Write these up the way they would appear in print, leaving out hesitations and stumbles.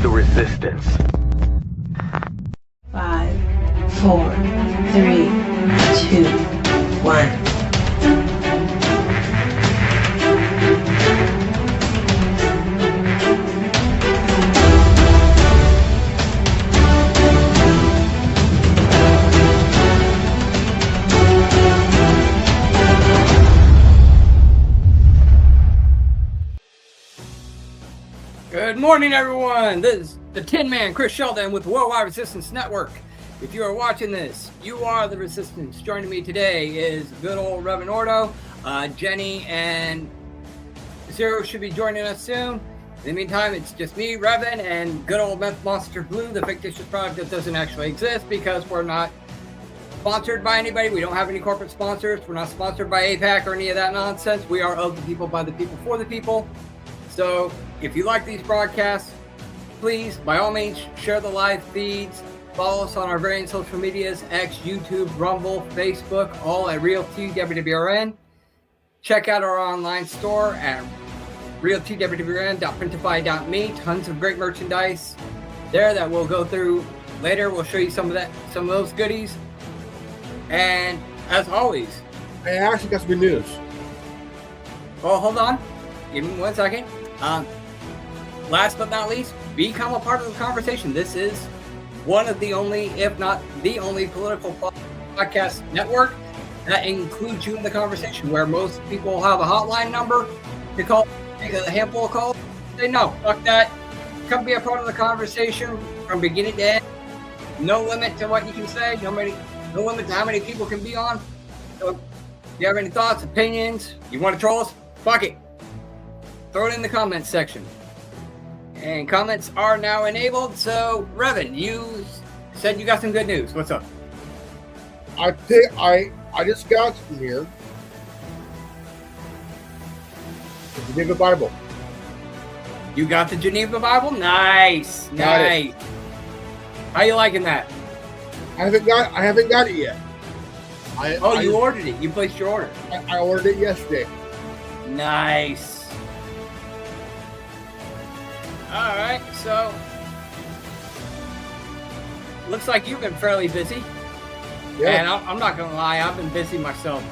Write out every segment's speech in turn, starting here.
the resistance. 5, 4, 3, 2, 1. Good morning, everyone. This is the Tinman, Chris Sheldon with the Worldwide Resistance Network. If you are watching this, you are the Resistance. Joining me today is good old Reverend Ordo. Jenny and Zero should be joining us soon. In the meantime, it's just me, Revan, and good old Meth Monster Blue, the fictitious product that doesn't actually exist because we're not sponsored by anybody. We don't have any corporate sponsors. We're not sponsored by APAC or any of that nonsense. We are of the people, by the people, for the people. So if you like these broadcasts, please, by all means, share the live feeds. Follow us on our various social medias, X, YouTube, Rumble, Facebook, all at RealTWWRN. Check out our online store at realtwwrn.printify.me. Tons of great merchandise there that we'll go through later. We'll show you some of those goodies. And as always, I actually got some good news. Oh, hold on. Give me 1 second. Last but not least, become a part of the conversation. This is one of the only, if not the only, political podcast network that includes you in the conversation, where most people have a hotline number to call, make a handful of calls. Say no, fuck that. Come be a part of the conversation from beginning to end. No limit to what you can say. No limit to how many people can be on. So if you have any thoughts, opinions, you want to troll us, fuck it. Throw it in the comments section. And comments are now enabled. So, Revan, you said you got some good news. What's up? I just got from here the Geneva Bible. You got the Geneva Bible? Nice. Nice. How you liking that? I haven't got it yet. You ordered it. You placed your order. I ordered it yesterday. Nice. All right, so looks like you've been fairly busy. Yeah. And I'm not gonna lie, I've been busy myself.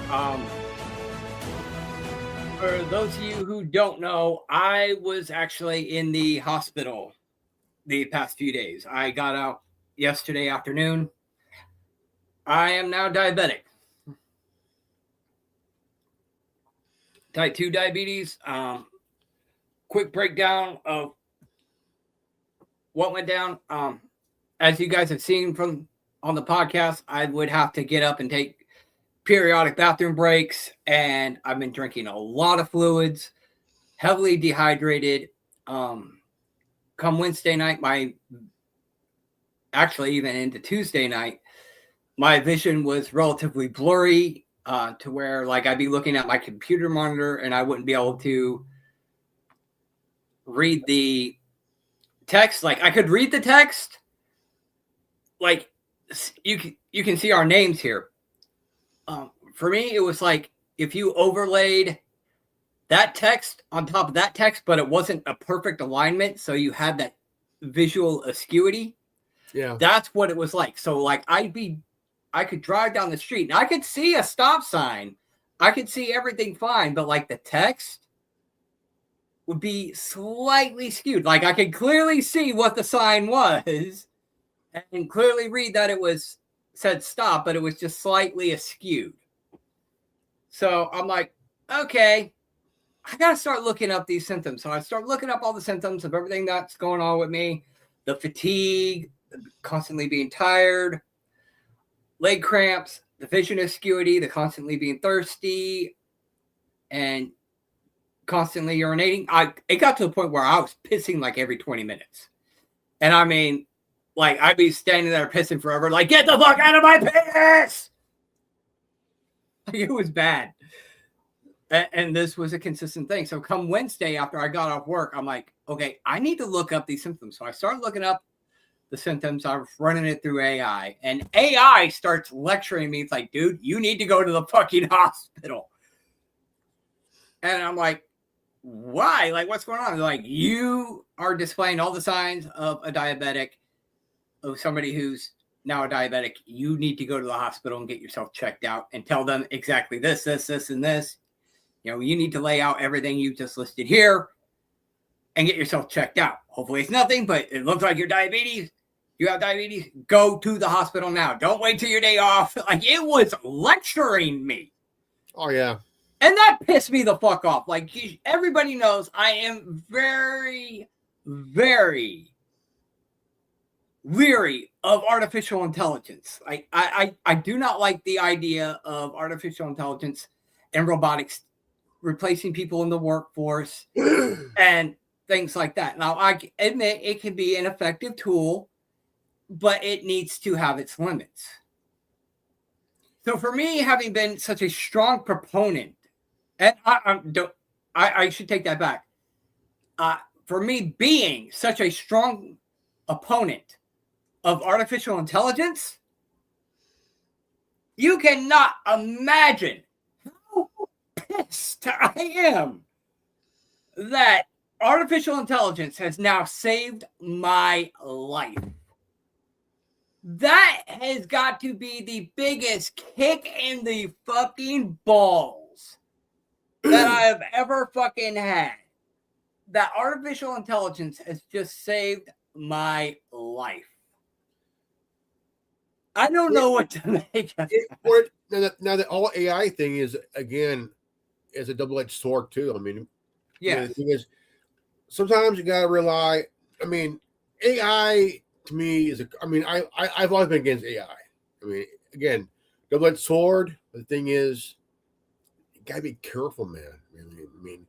For those of you who don't know, I was actually in the hospital the past few days. I got out yesterday afternoon. I am now diabetic. Type 2 diabetes. Quick breakdown of what went down. As you guys have seen from on the podcast, I would have to get up and take periodic bathroom breaks, and I've been drinking a lot of fluids, heavily dehydrated. Come Wednesday night, actually even into Tuesday night, my vision was relatively blurry, to where like I'd be looking at my computer monitor and I wouldn't be able to read the text. Like I could read the text, like you can see our names here. For me, it was like if you overlaid that text on top of that text, but it wasn't a perfect alignment, so you had that visual acuity. Yeah, that's what it was like. So like I could drive down the street and I could see a stop sign, I could see everything fine, but like the text would be slightly skewed. Like I could clearly see what the sign was and clearly read that it said stop, but it was just slightly askewed. So I'm like, okay, I got to start looking up these symptoms. So I start looking up all the symptoms of everything that's going on with me. The fatigue, constantly being tired, leg cramps, the vision acuity, the constantly being thirsty, and constantly urinating. It got to the point where I was pissing like every 20 minutes. And I mean, like I'd be standing there pissing forever, like, get the fuck out of my piss! Like, it was bad. And this was a consistent thing. So come Wednesday after I got off work, I'm like, okay, I need to look up these symptoms. So I started looking up the symptoms. I was running it through AI. And AI starts lecturing me. It's like, dude, you need to go to the fucking hospital. And I'm like, why? Like, what's going on? They're like, you are displaying all the signs of a diabetic, of somebody who's now a diabetic. You need to go to the hospital and get yourself checked out and tell them exactly this, and this. You need to lay out everything you just listed here and get yourself checked out. Hopefully it's nothing, but it looks like you're diabetes. You have diabetes, go to the hospital now. Don't wait till your day off. Like, it was lecturing me. Oh, yeah. And that pissed me the fuck off. Like, everybody knows I am very, very leery of artificial intelligence. I do not like the idea of artificial intelligence and robotics replacing people in the workforce and things like that. Now, I admit it can be an effective tool, but it needs to have its limits. So for me, having been such a strong proponent, and I should take that back. For me, being such a strong opponent of artificial intelligence, you cannot imagine how pissed I am that artificial intelligence has now saved my life. That has got to be the biggest kick in the fucking balls that I have ever fucking had. That artificial intelligence has just saved my life. I don't know what to make of it. Now, the all AI thing is, again, is a double-edged sword, too. I mean, yeah. The thing is, sometimes you got to rely, I mean, AI to me is I've always been against AI. I mean, again, double-edged sword. The thing is, you got to be careful, man. I mean,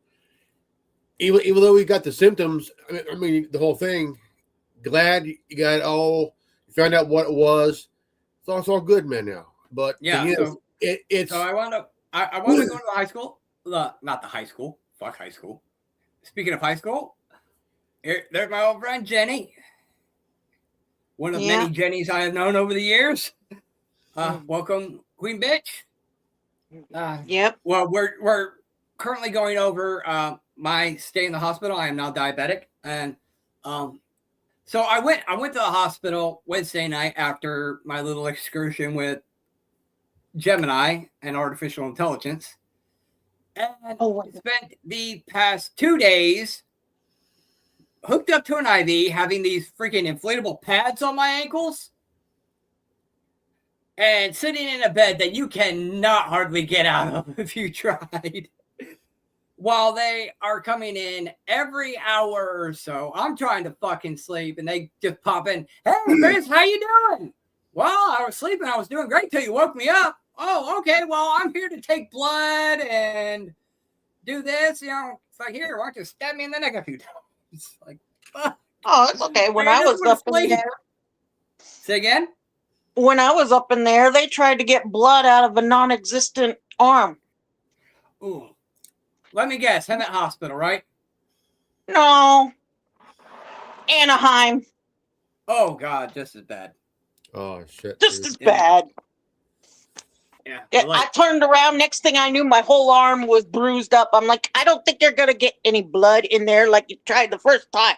even though we got the symptoms, I mean, the whole thing, glad you got it all, you found out what it was. It's all good, man, now. But yeah, it's. So I want to go to the high school. Not the high school. Fuck high school. Speaking of high school, there's my old friend Jenny. One of many Jennies I have known over the years. Welcome, Queen Bitch. Yep. Well, we're currently going over my stay in the hospital. I am now diabetic, and so I went to the hospital Wednesday night after my little excursion with Gemini and artificial intelligence, and spent the past 2 days hooked up to an IV, having these freaking inflatable pads on my ankles, and sitting in a bed that you cannot hardly get out of if you tried, while they are coming in every hour or so. I'm trying to fucking sleep, and they just pop in. Hey, Chris, how you doing? Well, I was sleeping. I was doing great till you woke me up. Oh, okay. Well, I'm here to take blood and do this. It's like, here, why don't you stab me in the neck a few times? It's like, fuck. Oh, it's okay. When I was up in there, say again. When I was up in there, they tried to get blood out of a non-existent arm. Ooh. Let me guess. Hemet Hospital, right? No. Anaheim. Oh, God. Just as bad. Oh, shit. Just as bad. Yeah. I turned around. Next thing I knew, my whole arm was bruised up. I'm like, I don't think you're going to get any blood in there like you tried the first time.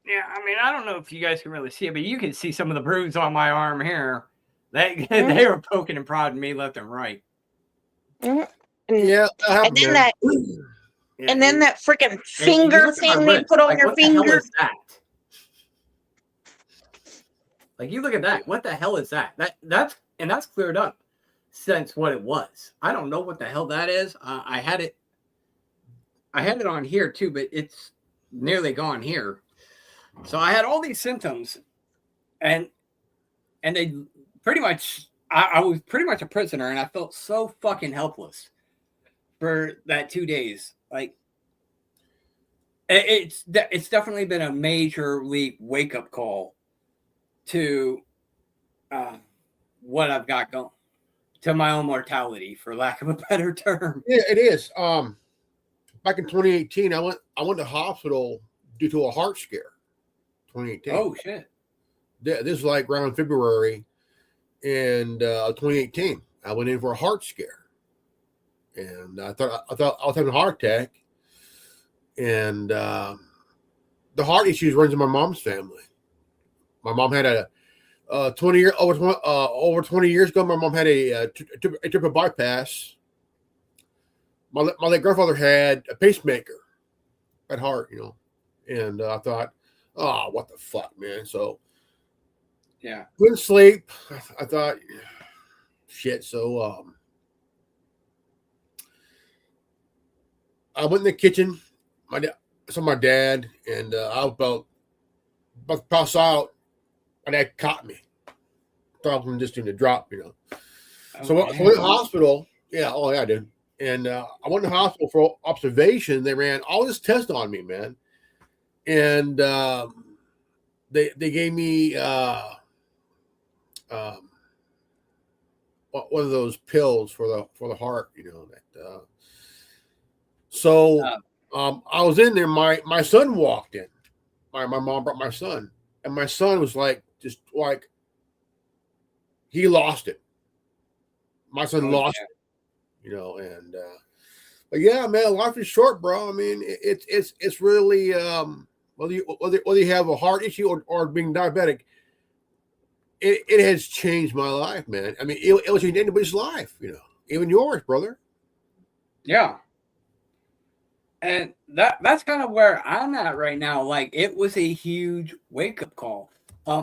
Yeah, I mean, I don't know if you guys can really see it, but you can see some of the bruise on my arm here. They were poking and prodding me left and right. Mm-hmm. Yeah, and then that freaking finger thing they put on your finger. What the hell is that? Like, you look at that. What the hell is that? That's cleared up since what it was. I don't know what the hell that is. I had it on here too, but it's nearly gone here. So I had all these symptoms, and they pretty much, I was pretty much a prisoner, and I felt so fucking helpless for that 2 days. Like, it's definitely been a major league wake up call to what I've got going, to my own mortality, for lack of a better term. Yeah, it is. Back in 2018, I went to hospital due to a heart scare. 2018. Oh shit! This was like around February, and 2018. I went in for a heart scare, and I thought I was having a heart attack. and the heart issues runs in my mom's family. My mom had a 20 over 20 years ago. My mom had a triple bypass. My late grandfather had a pacemaker at heart, and I thought, oh, what the fuck, man. So Yeah. couldn't sleep. I thought, shit. So I went in the kitchen. My dad, and I was about to pass out. My dad caught me. Thought I'm just going to drop, So I went to the hospital. Yeah, oh yeah, dude. And I went to the hospital for observation. They ran all this test on me, man. And they gave me one of those pills for the heart, that. So I was in there. My son walked in. My mom brought my son, and my son was just like he lost it. My son lost it, and but yeah, man, life is short, bro. I mean, it's really whether you have a heart issue or being diabetic, it has changed my life, man. I mean, it will change anybody's life, even yours, brother. Yeah. And that's kind of where I'm at right now. Like, it was a huge wake-up call.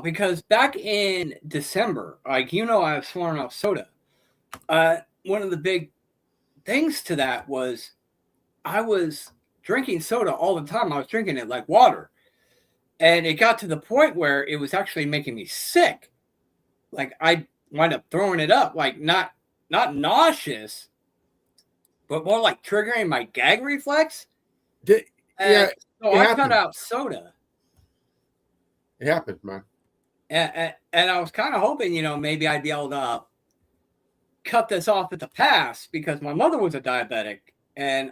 Because back in December, I was sworn off soda. One of the big things to that was I was drinking soda all the time. I was drinking it like water. And it got to the point where it was actually making me sick. Like, I wind up throwing it up, like not nauseous, but more like triggering my gag reflex. So I cut out soda. It happens, man. And I was kind of hoping, maybe I'd be able to cut this off at the pass, because my mother was a diabetic, and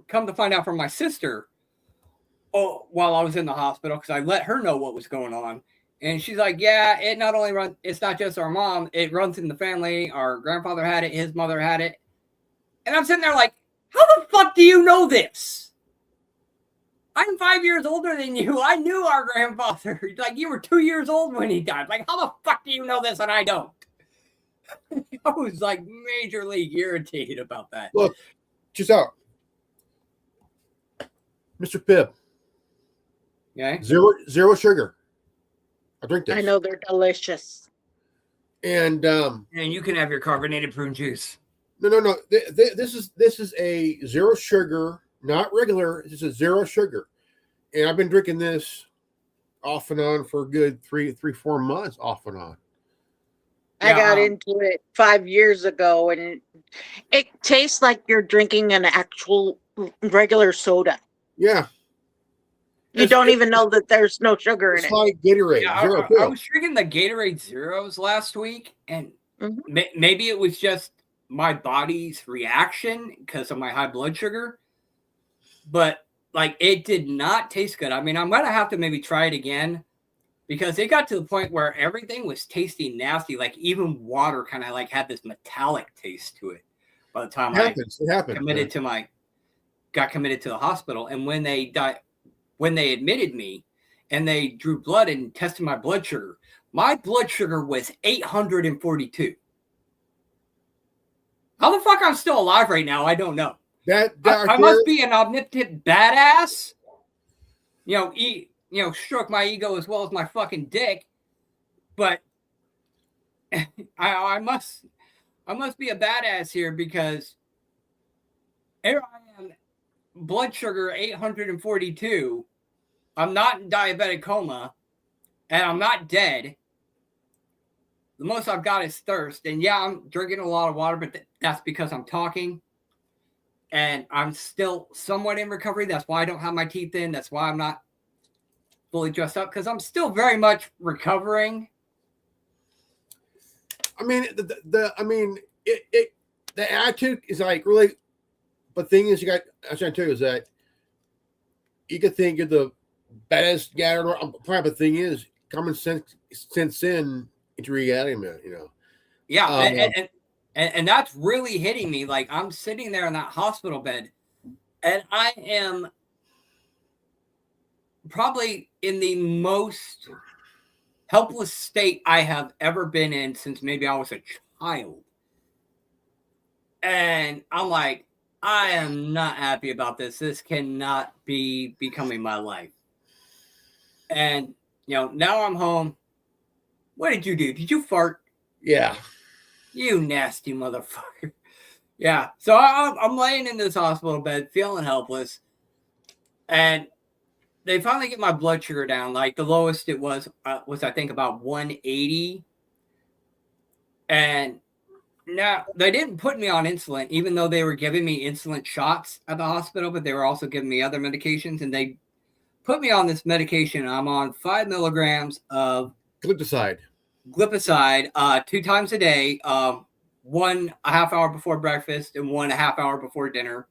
come to find out from my sister, while I was in the hospital, because I let her know what was going on. And she's like, yeah, it's not just our mom, it runs in the family. Our grandfather had it, his mother had it. And I'm sitting there like, how the fuck do you know this? I'm 5 years older than you. I knew our grandfather. Like, you were 2 years old when he died. Like, how the fuck do you know this and I don't? I was like majorly irritated about that. Look, just out. Mr. Pibb. Okay. Zero sugar. I drink this. I know they're delicious. And you can have your carbonated prune juice. No. This is a zero sugar, not regular. This is a zero sugar, and I've been drinking this off and on for a good 4 months, off and on. I got into it 5 years ago, and it tastes like you're drinking an actual regular soda. Yeah. You don't even know that there's no sugar in it. It's like Gatorade. Yeah, I was drinking the Gatorade Zeros last week, and maybe it was just my body's reaction because of my high blood sugar, but like, it did not taste good. I mean, I'm going to have to maybe try it again, because it got to the point where everything was tasting nasty. Like, even water kind of like had this metallic taste to it by the time it happens, got committed to the hospital. And when they admitted me and they drew blood and tested my blood sugar was 842. How the fuck I'm still alive right now, I don't know. I must be an omnipotent badass. Stroke my ego as well as my fucking dick. But I must be a badass here, because here I am, blood sugar 842. I'm not in diabetic coma, and I'm not dead. The most I've got is thirst. And yeah, I'm drinking a lot of water, but that's because I'm talking. And I'm still somewhat in recovery. That's why I don't have my teeth in. That's why I'm not fully dressed up, because I'm still very much recovering. I mean, the attitude is like really, but the thing is, I'm trying to tell you is that you could think you're the baddest guy. But the thing is, common sense in into reality, man. Yeah, and that's really hitting me. Like, I'm sitting there in that hospital bed, and I am probably in the most helpless state I have ever been in since maybe I was a child. And I'm like, I am not happy about this. This cannot be becoming my life. And, now I'm home. What did you do? Did you fart? Yeah. You nasty motherfucker. Yeah. So I'm laying in this hospital bed, feeling helpless. And they finally get my blood sugar down. Like the lowest it was I think about 180. And now they didn't put me on insulin, even though they were giving me insulin shots at the hospital, but they were also giving me other medications. And they put me on this medication. I'm on 5 milligrams of glipizide 2 times a day, one a half hour before breakfast and one a half hour before dinner.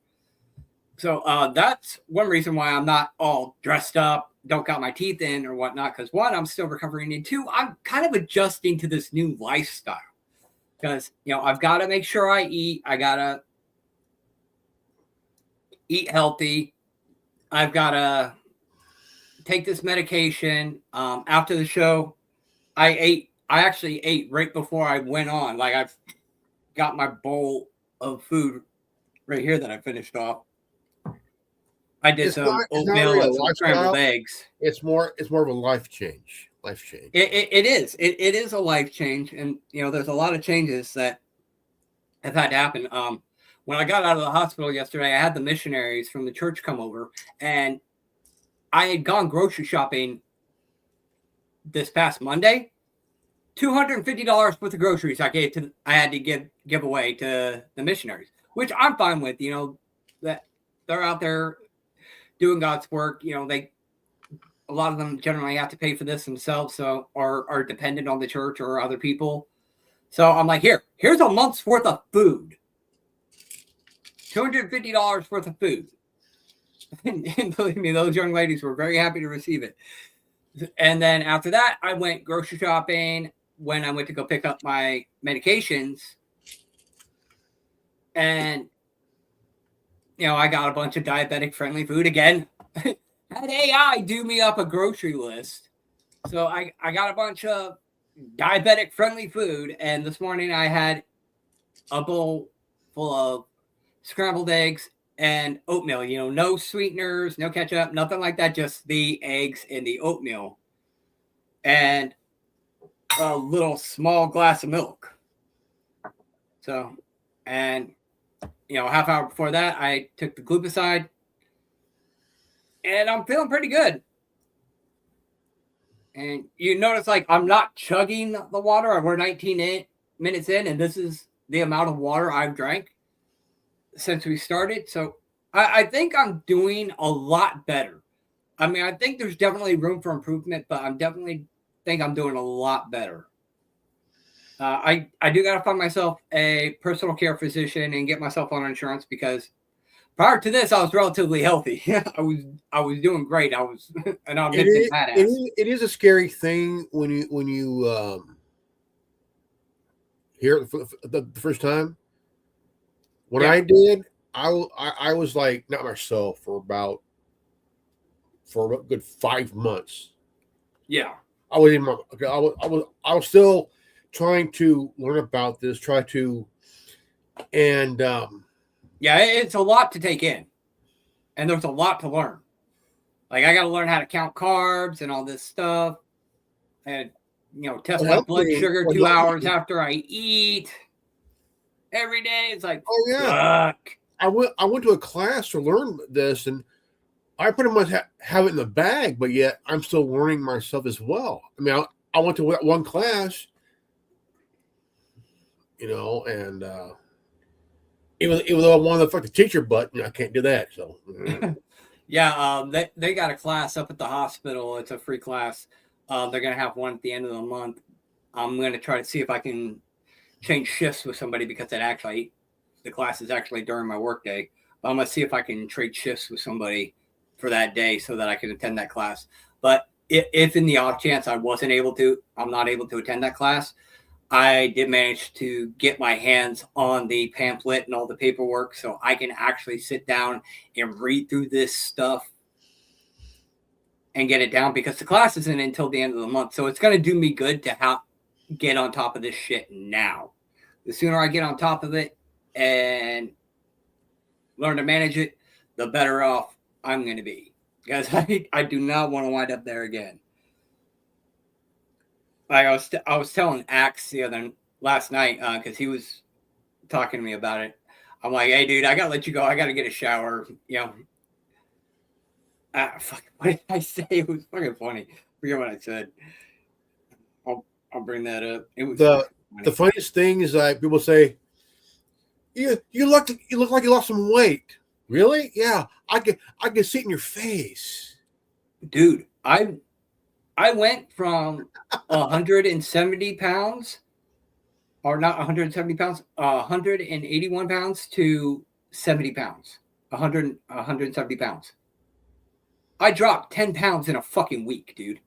So that's one reason why I'm not all dressed up, don't got my teeth in or whatnot, because one, I'm still recovering, and two, I'm kind of adjusting to this new lifestyle. Because, I've got to make sure I eat. I got to eat healthy. I've got to take this medication. After the show, I actually ate right before I went on. Like, I've got my bowl of food right here that I finished off. I did some oatmeal and some scrambled eggs. It's more of a life change. It is. It is a life change. And, there's a lot of changes that have had to happen. When I got out of the hospital yesterday, I had the missionaries from the church come over, and I had gone grocery shopping this past Monday. $250 worth of groceries I had to give away to the missionaries, which I'm fine with. That they're out there doing God's work. A lot of them generally have to pay for this themselves, so are dependent on the church or other people. So I'm like, here's a month's worth of food. $250 worth of food. And believe me, those young ladies were very happy to receive it. And then after that, I went grocery shopping when I went to go pick up my medications. And, I got a bunch of diabetic-friendly food again. Had AI do me up a grocery list. So I got a bunch of diabetic-friendly food. And this morning I had a bowl full of scrambled eggs and oatmeal. No sweeteners, no ketchup, nothing like that. Just the eggs and the oatmeal. And a little small glass of milk. So, and, a half hour before that, I took the glipizide. And I'm feeling pretty good. And you notice, like, I'm not chugging the water. We're 19 minutes in, and this is the amount of water I've drank since we started. So I think I'm doing a lot better. I mean, I think there's definitely room for improvement, but I'm definitely think I'm doing a lot better. I do got to find myself a personal care physician and get myself on insurance, because prior to this, I was relatively healthy. I was doing great. I was an omnipotent badass. It is a scary thing when you hear it for the first time. When I did, I was like not myself for a good 5 months. Yeah, I was still trying to learn about this, and yeah, it's a lot to take in, and there's a lot to learn. Like, I got to learn how to count carbs and all this stuff, and test my blood sugar 2 hours after I eat every day. It's like, oh yeah, fuck. I went to a class to learn this, and I pretty much have it in the bag, but yet I'm still learning myself as well. I mean, I went to one class, and even though I wanted to fuck the teacher, but I can't do that. So yeah, they got a class up at the hospital. It's a free class. They're gonna have one at the end of the month. I'm gonna try to see if I can change shifts with somebody, because the class is actually during my work day. But I'm gonna see if I can trade shifts with somebody for that day so that I can attend that class. But if in the off chance I'm not able to attend that class, I did manage to get my hands on the pamphlet and all the paperwork, so I can actually sit down and read through this stuff and get it down because the class isn't until the end of the month. So it's going to do me good to get on top of this shit now. The sooner I get on top of it and learn to manage it, the better off I'm going to be. Because I do not want to wind up there again. Like I was telling Axe last night because he was talking to me about it. I'm like, hey, dude, I got to let you go. I got to get a shower. You know, what did I say? It was fucking funny. I forget what I said. I'll bring that up. It was the funniest thing is like people say, you look like you lost some weight. Really? Yeah, I can see it in your face, dude. I went from 170 pounds, or not 170 pounds, 181 pounds to 70 pounds, 170 pounds. I dropped 10 pounds in a fucking week, dude.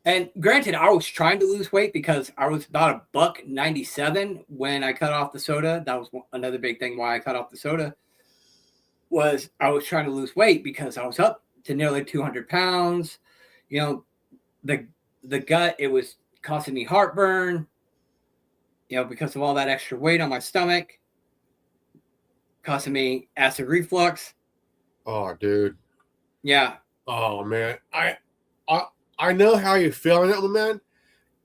And granted, I was trying to lose weight because I was about $1.97 when I cut off the soda. That was another big thing why I cut off the soda. Was I was trying to lose weight because I was up to nearly 200 pounds. You know, the gut, it was causing me heartburn, you know, because of all that extra weight on my stomach, causing me acid reflux. Oh, dude. Yeah. Oh, man. I know how you feel on that one, man.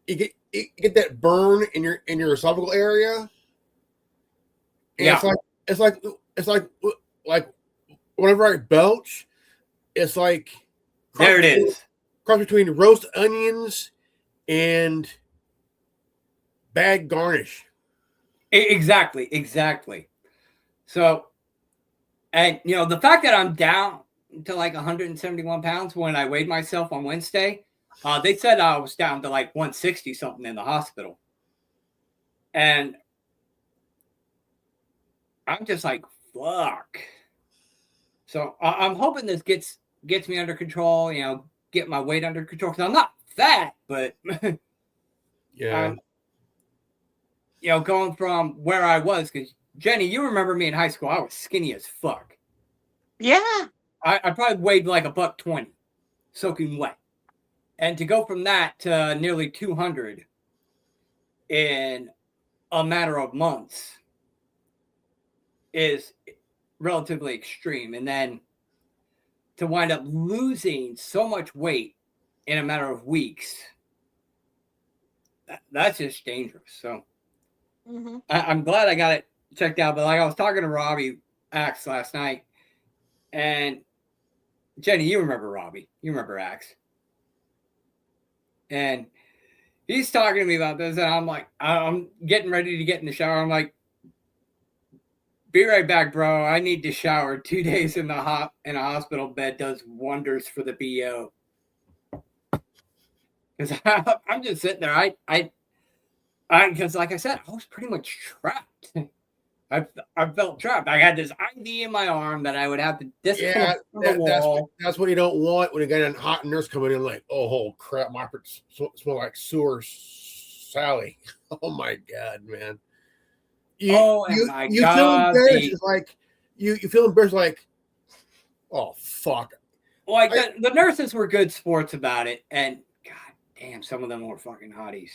You get that burn in your esophageal area. And yeah. It's like whenever I belch, it's like there it is. Cross between roast onions and bad garnish. Exactly. So, and you know, the fact that I'm down to like 171 pounds when I weighed myself on Wednesday, they said I was down to like 160 something in the hospital. And I'm just like, fuck. So I'm hoping this gets me under control, you know, get my weight under control. Because I'm not fat, but yeah. You know, going from where I was, because Jenny, you remember me in high school, I was skinny as fuck. Yeah. I probably weighed like $120, soaking wet. And to go from that to nearly 200 in a matter of months is relatively extreme. And then to wind up losing so much weight in a matter of weeks, that's just dangerous. So I'm glad I got it checked out. But like I was talking to Robbie Axe last night, and Jenny, you remember Robbie. You remember Axe. And he's talking to me about this, and I'm like, I'm getting ready to get in the shower. I'm like, be right back, bro. I need to shower. 2 days in a hospital bed does wonders for the BO. Because I'm just sitting there. Because like I said, I was pretty much trapped. I felt trapped. I had this IV in my arm that I would have to disconnect from the wall. That's what you don't want when you got a hot nurse coming in like, oh crap, my smell like sewer Sally. Oh my God, man. You feel embarrassed. It's like you feel embarrassed, like, oh fuck. Like the nurses were good sports about it, and God damn, some of them were fucking hotties.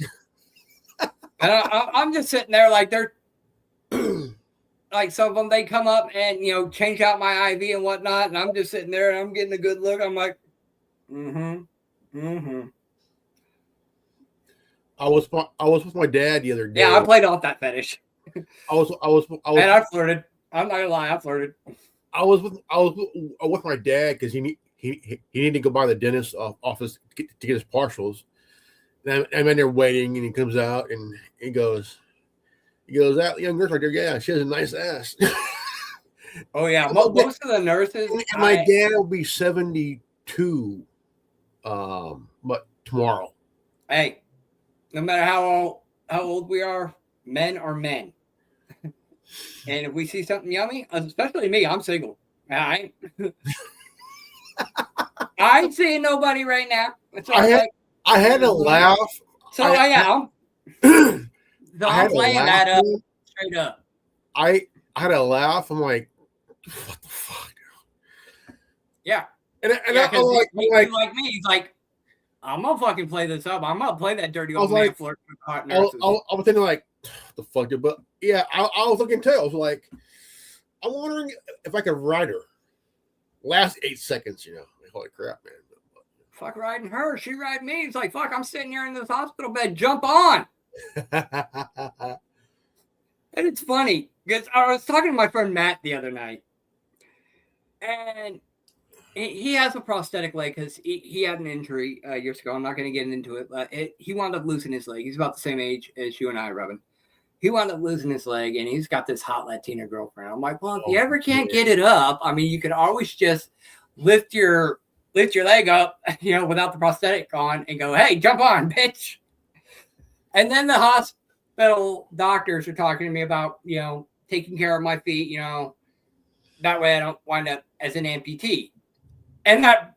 And I'm just sitting there like they're like some of them, they come up and, you know, change out my IV and whatnot, and I'm just sitting there and I'm getting a good look. I'm like, I was with my dad the other day. Yeah, I played off that fetish. I was and I flirted. I'm not gonna lie, I flirted. I was with my dad because he needed to go by the dentist's office to get his partials. And I'm in there waiting, and he comes out and he goes, that young girl right there, yeah, she has a nice ass. Oh yeah, most of the nurses. And my dad will be 72, but tomorrow. Hey, no matter how old we are, men are men. And if we see something yummy, especially me, I'm single. I ain't seeing nobody right now. I had to laugh. So I'm playing that up straight up. I had to laugh. I'm like, what the fuck? Yeah. Yeah, I'm like, like me, he's like, I'm gonna fucking play this up. I'm gonna play that dirty I was old man like- flirt with hot I nurses. was thinking like, the fuck, dude? But yeah, I was looking too. I was like, I'm wondering if I could ride her. Last 8 seconds, you know. Holy crap, man. Fuck riding her. She ride me. It's like, fuck, I'm sitting here in this hospital bed. Jump on. And it's funny because I was talking to my friend Matt the other night, and he has a prosthetic leg because he had an injury years ago. I'm not going to get into it, but he wound up losing his leg. He's about the same age as you and I, Robin. He wound up losing his leg, and he's got this hot Latina girlfriend. I'm like, well, if you ever can't get it up, I mean, you could always just lift your leg up, you know, without the prosthetic on, and go, hey, jump on, bitch. And then the hospital doctors are talking to me about, you know, taking care of my feet, you know, that way I don't wind up as an amputee. And that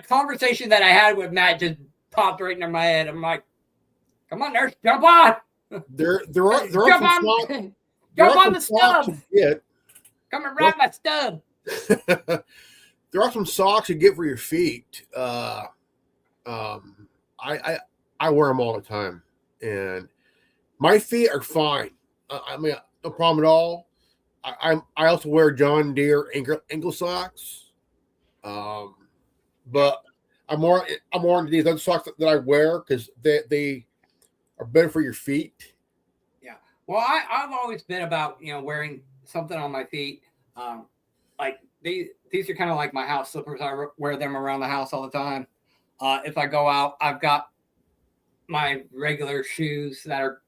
conversation that I had with Matt just popped right into my head. I'm like, come on, nurse, jump on. There are Jump some on, socks- jump there are on some the socks stub. you get. Come and ride my stub. There are some socks you get for your feet. I wear them all the time, and my feet are fine. I mean, no problem at all. I also wear John Deere ankle socks, but I'm more into these other socks that I wear because they are better for your feet. Yeah. Well, I've always been about, you know, wearing something on my feet. Like these are kind of like my house slippers. I wear them around the house all the time. If I go out, I've got my regular shoes that are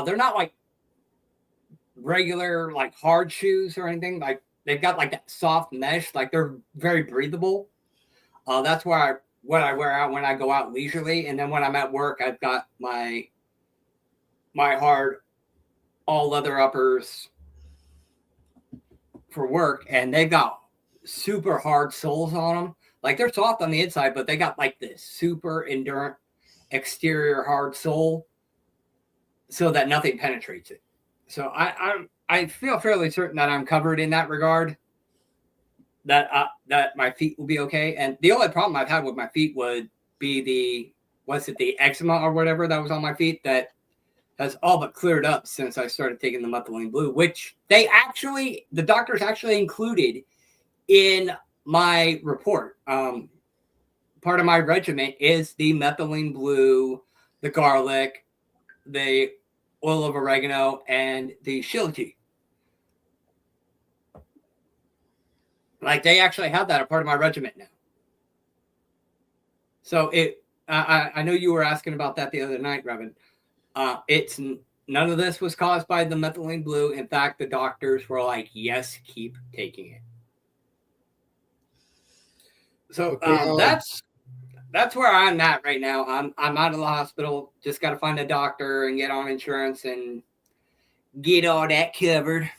they're not like regular like hard shoes or anything. Like they've got like that soft mesh, like they're very breathable. That's what I wear out when I go out leisurely, and then when I'm at work, I've got my hard all leather uppers for work, and they've got super hard soles on them. Like they're soft on the inside, but they got like this super endurance exterior hard sole, so that nothing penetrates it. So I feel fairly certain that I'm covered in that regard. That my feet will be okay. And the only problem I've had with my feet would be the eczema or whatever that was on my feet that has all but cleared up since I started taking the methylene blue, which the doctors actually included in my report. Part of my regimen is the methylene blue, the garlic, the oil of oregano, and the shilajit. Like they actually have that a part of my regimen now. So I know you were asking about that the other night, Robin. It's none of this was caused by the methylene blue. In fact, the doctors were like, "Yes, keep taking it." So Okay, that's where I'm at right now. I'm out of the hospital. Just got to find a doctor and get on insurance and get all that covered.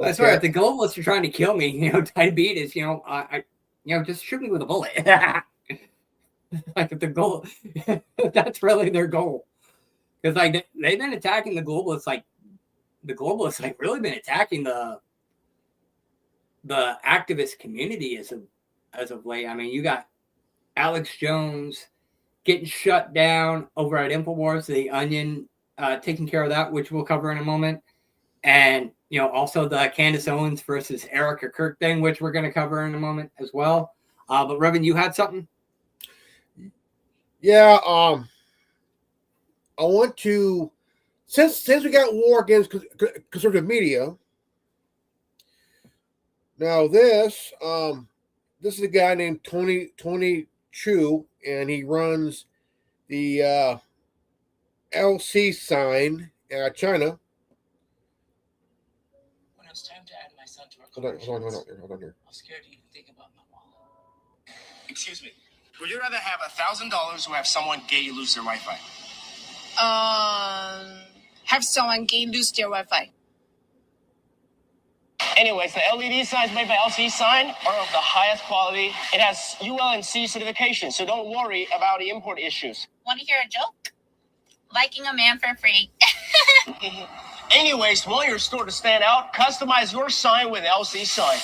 I swear, if the globalists are trying to kill me, you know, diabetes, you know, I just shoot me with a bullet. Like if the goal, that's really their goal. Because like they've been attacking the globalists, like really been attacking the activist community as of late. I mean, you got Alex Jones getting shut down over at InfoWars, the Onion, taking care of that, which we'll cover in a moment. And, you know, also the Candace Owens versus Erika Kirk thing, which we're going to cover in a moment as well. But Revan, you had something? Yeah, I want to since we got war against conservative media. Now this is a guy named Tony Chu, and he runs the LC sign China. When it was time to add my son to our Hold on here. I was scared to even think about my wallet. Excuse me. Would you rather have $1,000 or have someone gay lose their Wi-Fi? Have someone gay lose their Wi-Fi. Anyways, the LED signs made by LCD sign are of the highest quality. It has UL and C certification, so don't worry about the import issues. Want to hear a joke? Liking a man for free. Anyways, want your store to stand out? Customize your sign with LC Sign.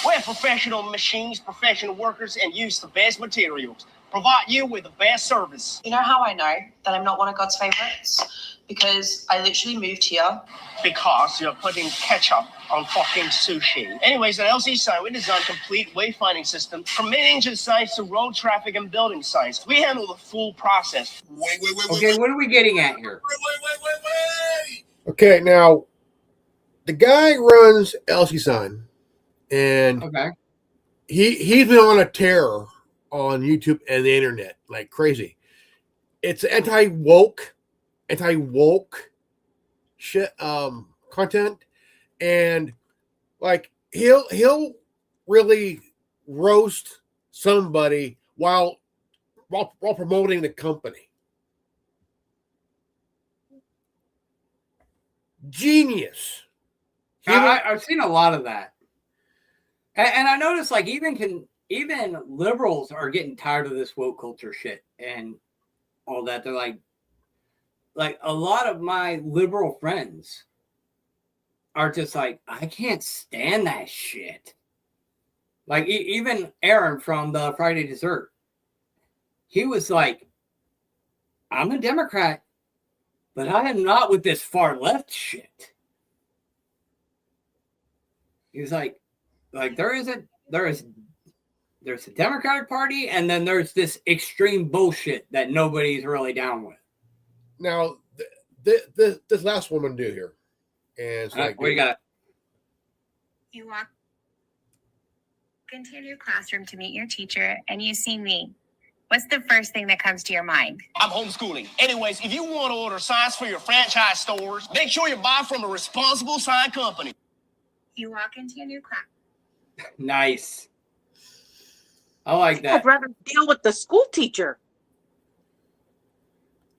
We have professional machines, professional workers, and use the best materials. Provide you with the best service. You know how I know that I'm not one of God's favorites? Because I literally moved here. Because you're putting ketchup on fucking sushi. Anyways, at LC Sign, we design complete wayfinding system from mid-engine signs to road traffic and building signs. We handle the full process. Wait. Okay, what are we getting at here? Wait. Okay, now the guy runs LC Sign, and Okay. he's been on a tear on YouTube and the internet like crazy. It's anti-woke shit content, and like he'll really roast somebody while promoting the company. Genius. I've seen a lot of that, and I noticed like even liberals are getting tired of this woke culture shit and all that. They're like a lot of my liberal friends are just like, I can't stand that shit. Like even Aaron from the Friday Dessert, he was like, I'm a Democrat, but I am not with this far left shit. He's like there's a Democratic Party, and then there's this extreme bullshit that nobody's really down with. Now, this last woman do here, and it's like, what do you got? You walk into your new classroom to meet your teacher, and you see me. What's the first thing that comes to your mind? I'm homeschooling. Anyways, if you want to order signs for your franchise stores, make sure you buy from a responsible sign company. You walk into your new class. Nice. I like that. I'd rather deal with the school teacher.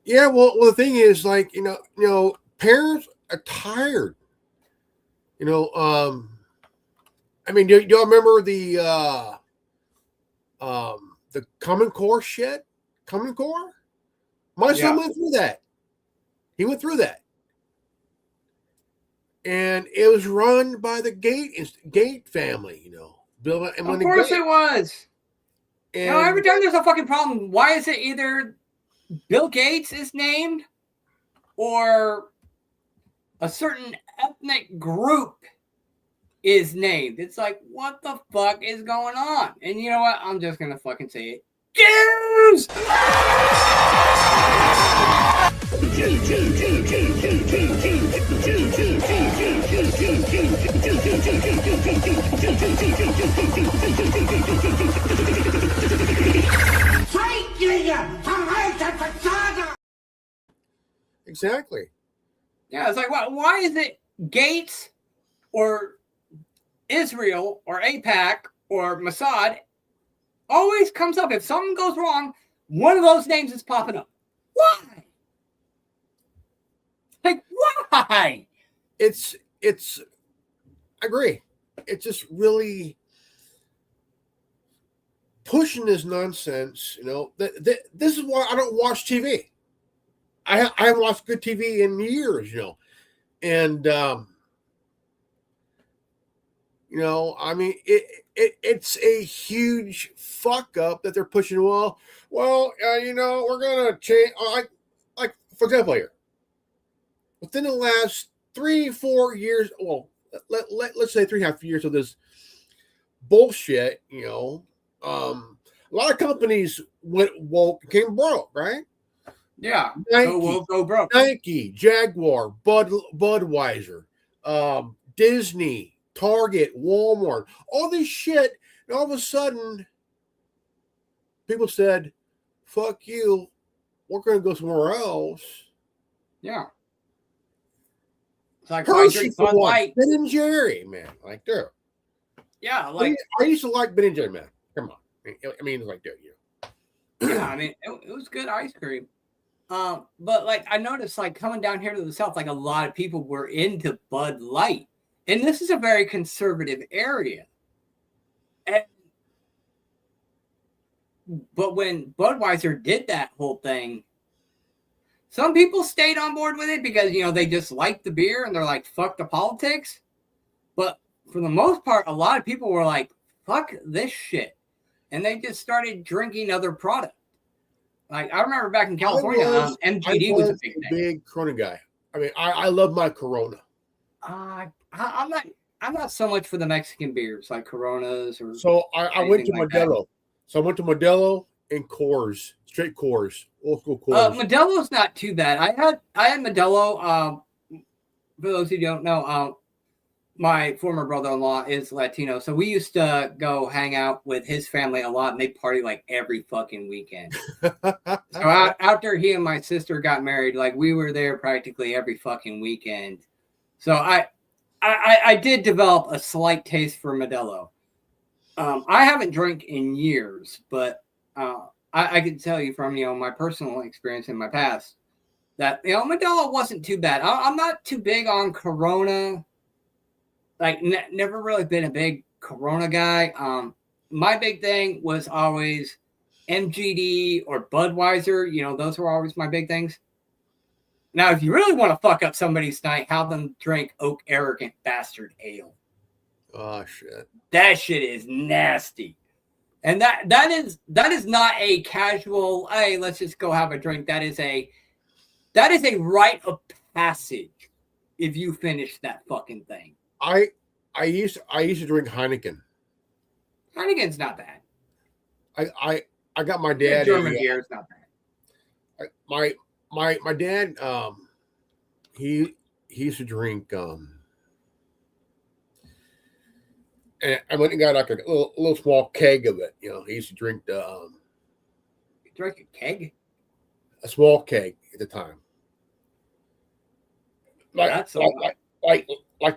Yeah, well, the thing is, like, you know, parents are tired. I mean, do y'all remember the Common Core shit? Common Core? My son went through that. He went through that. And it was run by the Gate family, Bill and Of course it was. And Every time there's a fucking problem, why is it either Bill Gates is named or a certain ethnic group is named? It's like, what the fuck is going on? And you know what? I'm just going to fucking say it. Jews! Exactly. Yeah, it's like, why is it Gates or Israel or AIPAC or Mossad always comes up? If something goes wrong, one of those names is popping up. Why? Like, why? It's I agree. It's just really pushing this nonsense, This is why I don't watch TV. I haven't watched good TV in years, and I mean, it's a huge fuck up that they're pushing. We're gonna change. Like for example, here within the last 3-4 years, well, let's say 3.5 years of this bullshit, a lot of companies went woke, became broke, right? Yeah, Nike, go broke. Nike, Jaguar, Budweiser, Disney, Target, Walmart, all this shit. And all of a sudden, people said, fuck you, we're going to go somewhere else. Yeah. It's like Hershey Bud Light. Ben and Jerry, man. Like, dude. Yeah, like I used to like Ben and Jerry, man. Come on. I mean, it's like, dude, yeah, I mean, it was good ice cream. But like I noticed, like coming down here to the south, like a lot of people were into Bud Light, and this is a very conservative area. But when Budweiser did that whole thing, Some people stayed on board with it because, they just like the beer and they're like, fuck the politics. But for the most part, a lot of people were like, fuck this shit. And they just started drinking other product. Like, I remember back in California, MGD was a big Corona guy. I mean, I love my Corona. I'm not so much for the Mexican beers like Coronas or. So I went to like Modelo. So I went to Modelo and Coors, straight Coors, old school Coors. Modelo's not too bad. I had Modelo. For those who don't know, my former brother-in-law is Latino, so we used to go hang out with his family a lot, and they party like every fucking weekend. So after he and my sister got married, like we were there practically every fucking weekend. So I did develop a slight taste for Modelo. I haven't drank in years, but I can tell you from my personal experience in my past that Modelo wasn't too bad. I'm not too big on Corona. Like, never really been a big Corona guy. My big thing was always MGD or Budweiser. Those were always my big things. Now, if you really want to fuck up somebody's night, have them drink Oak Arrogant Bastard Ale. Oh, shit. That shit is nasty. And that is not a casual, hey, let's just go have a drink. That is a rite of passage if you finish that fucking thing. I used to drink Heineken. Heineken's not bad. I got my dad. German beer is not bad. My dad he used to drink and I went and got like a little small keg of it. He used to drink the You drink a keg? A small keg at the time. Like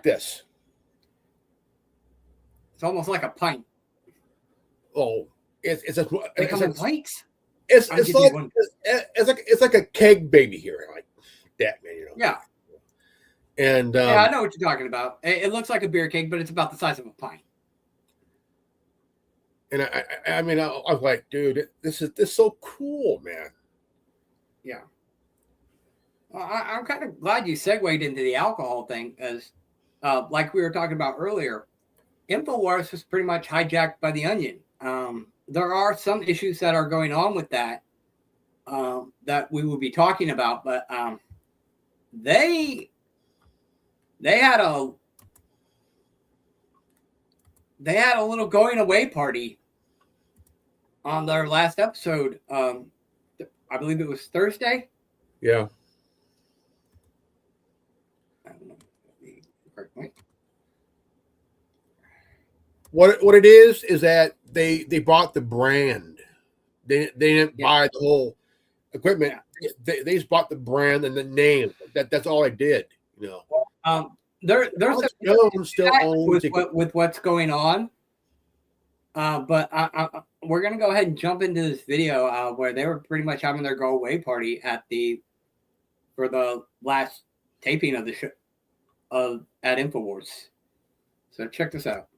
this. It's almost like a pint. Oh, it's They come in pints. It's like a keg baby here, like that, man. Yeah. And I know what you're talking about. It looks like a beer keg, but it's about the size of a pint. And I mean, I was like, dude, this is so cool, man. Yeah. Well, I'm kind of glad you segued into the alcohol thing, as like we were talking about earlier, InfoWars was pretty much hijacked by the Onion. There are some issues that are going on with that that we will be talking about, but they had a little going away party on their last episode. I believe it was Thursday. Yeah. I don't know the correct point. What it is that they bought the brand. They didn't buy the whole equipment. Yeah. They just bought the brand and the name. That's all I did. There's still owns with what's going on. But we're gonna go ahead and jump into this video where they were pretty much having their go away party for the last taping of the show at InfoWars. So check this out.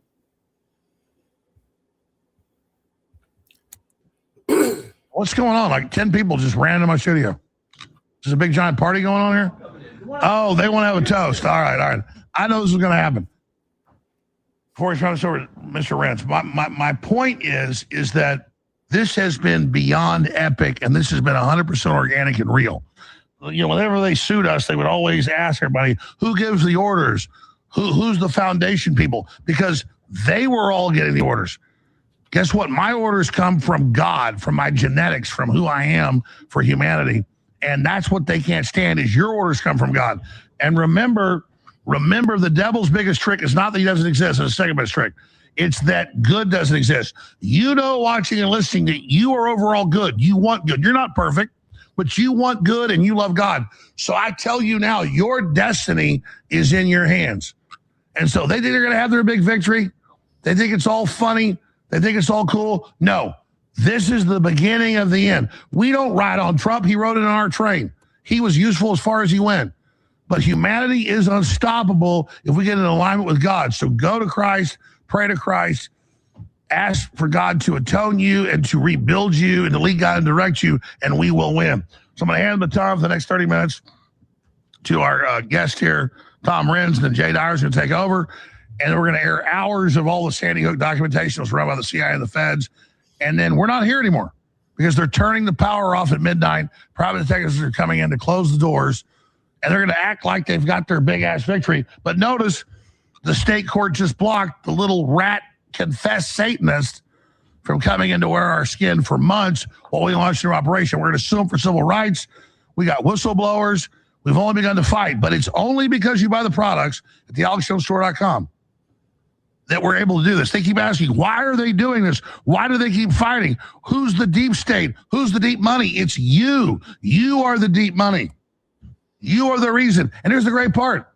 What's going on? Like 10 people just ran into my studio. There's a big giant party going on here. Oh, they want to have a toast. All right. I know this is going to happen. Before we turn this over to Mr. Rance, my point is that this has been beyond epic, and this has been 100% organic and real. Whenever they sued us, they would always ask everybody, who gives the orders? Who's the foundation people? Because they were all getting the orders. Guess what? My orders come from God, from my genetics, from who I am for humanity. And that's what they can't stand, is your orders come from God. And remember, the devil's biggest trick is not that he doesn't exist. It's the second best trick. It's that good doesn't exist. Watching and listening, that you are overall good. You want good. You're not perfect, but you want good and you love God. So I tell you now, your destiny is in your hands. And so they think they're going to have their big victory. They think it's all funny. They think it's all cool. No, this is the beginning of the end. We don't ride on Trump. He rode it on our train. He was useful as far as he went. But humanity is unstoppable if we get in alignment with God. So go to Christ, pray to Christ, ask for God to atone you and to rebuild you and to lead God and direct you, and we will win. So I'm going to hand the baton for the next 30 minutes to our guest here, Tom Renz, and then Jay Dyer's going to take over. And then we're going to air hours of all the Sandy Hook documentation that was run by the CIA and the feds. And then we're not here anymore because they're turning the power off at midnight. Private detectives are coming in to close the doors. And they're going to act like they've got their big-ass victory. But notice the state court just blocked the little rat confessed Satanist from coming in to wear our skin for months while we launched our operation. We're going to sue them for civil rights. We got whistleblowers. We've only begun to fight, but it's only because you buy the products at thealexjonestore.com that we're able to do this. They keep asking, why are they doing this? Why do they keep fighting? Who's the deep state? Who's the deep money? It's you. You are the deep money. You are the reason. And here's the great part.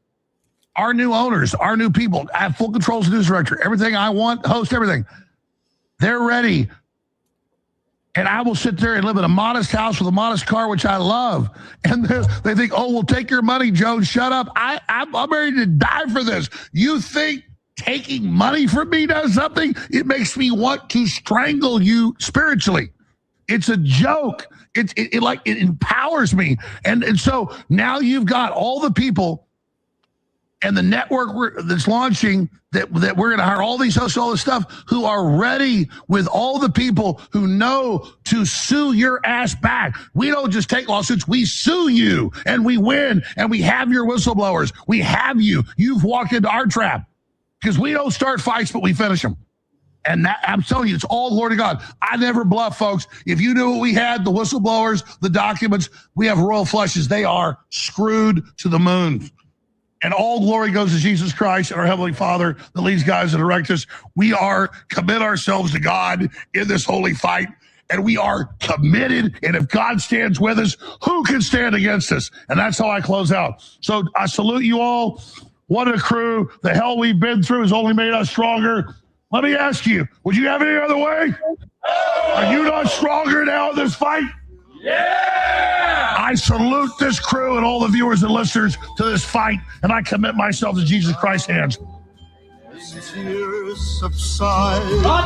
Our new owners, our new people, I have full control as news director. Everything I want, host, everything. They're ready. And I will sit there and live in a modest house with a modest car, which I love. And they think, oh, we'll take your money, Joe. Shut up. I'm ready to die for this. You think taking money from me does something? It makes me want to strangle you spiritually. It's a joke. It empowers me. And so now you've got all the people and the network that's launching that we're going to hire all these hosts, all this stuff, who are ready with all the people who know to sue your ass back. We don't just take lawsuits. We sue you and we win and we have your whistleblowers. We have you. You've walked into our trap because we don't start fights, but we finish them. And that, I'm telling you, it's all glory to God. I never bluff, folks. If you knew what we had, the whistleblowers, the documents, we have royal flushes. They are screwed to the moon. And all glory goes to Jesus Christ and our Heavenly Father that leads, guides, and directs us. We are commit ourselves to God in this holy fight, and we are committed. And if God stands with us, who can stand against us? And that's how I close out. So I salute you all. What a crew. The hell we've been through has only made us stronger. Let me ask you, would you have any other way? Are you not stronger now in this fight? Yeah! I salute this crew and all the viewers and listeners to this fight, and I commit myself to Jesus Christ's hands. God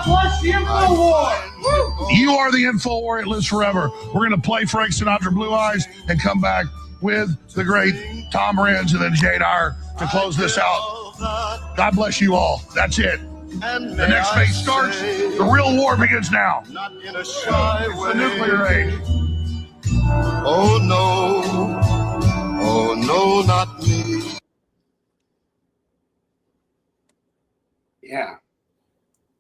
bless the InfoWar! You are the InfoWar. It lives forever. We're going to play Frank Sinatra Blue Eyes and come back with the great Tom Renz and then Jay Dyer to close this out. God bless you all. That's it. The next phase starts. The real war begins now. It's the nuclear age. Oh no, not me. Yeah.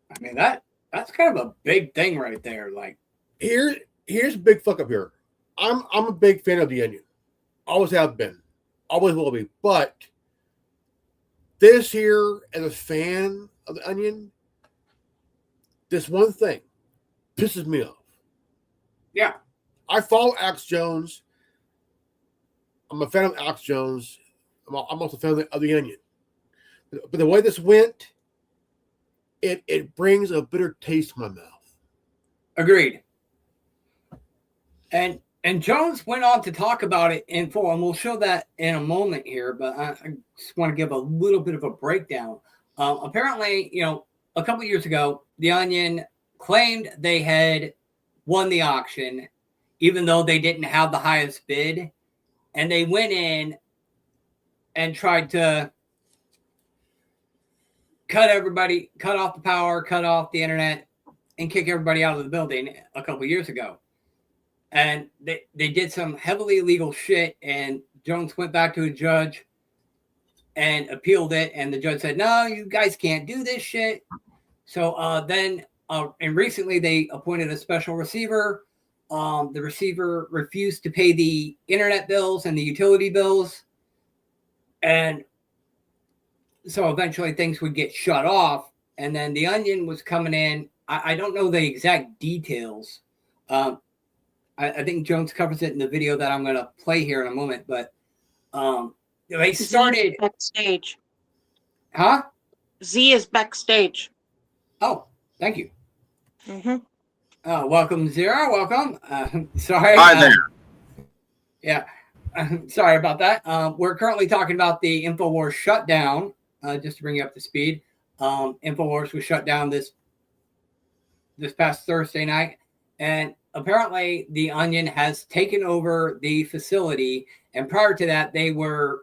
I mean, that's kind of a big thing right there. Like, here's a big fuck up here. I'm a big fan of the Onion. Always have been. Always will be. But this here, as a fan of the Onion, this one thing pisses me off. yeah. I follow Alex Jones. I'm a fan of Alex Jones. I'm also a fan of the Onion. But the way this went, it brings a bitter taste to my mouth. Agreed. And Jones went on to talk about it in full, and we'll show that in a moment here, but I just want to give a little bit of a breakdown. Apparently, a couple of years ago, The Onion claimed they had won the auction, even though they didn't have the highest bid. And they went in and tried to cut off the power, cut off the internet, and kick everybody out of the building a couple of years ago. And they did some heavily illegal shit, and Jones went back to a judge and appealed it, and the judge said, no, you guys can't do this shit. So and recently they appointed a special receiver. The receiver refused to pay the internet bills and the utility bills. And so eventually things would get shut off. And then the Onion was coming in. I don't know the exact details. I think Jones covers it in the video that I'm going to play here in a moment. But they started Z backstage. Huh? Z is backstage. Oh, thank you. Mm-hmm. Welcome, Zero. Welcome. Sorry. Hi there. Yeah. Sorry about that. We're currently talking about the InfoWars shutdown, just to bring you up to speed. InfoWars was shut down this past Thursday night. And apparently the Onion has taken over the facility, and prior to that, they were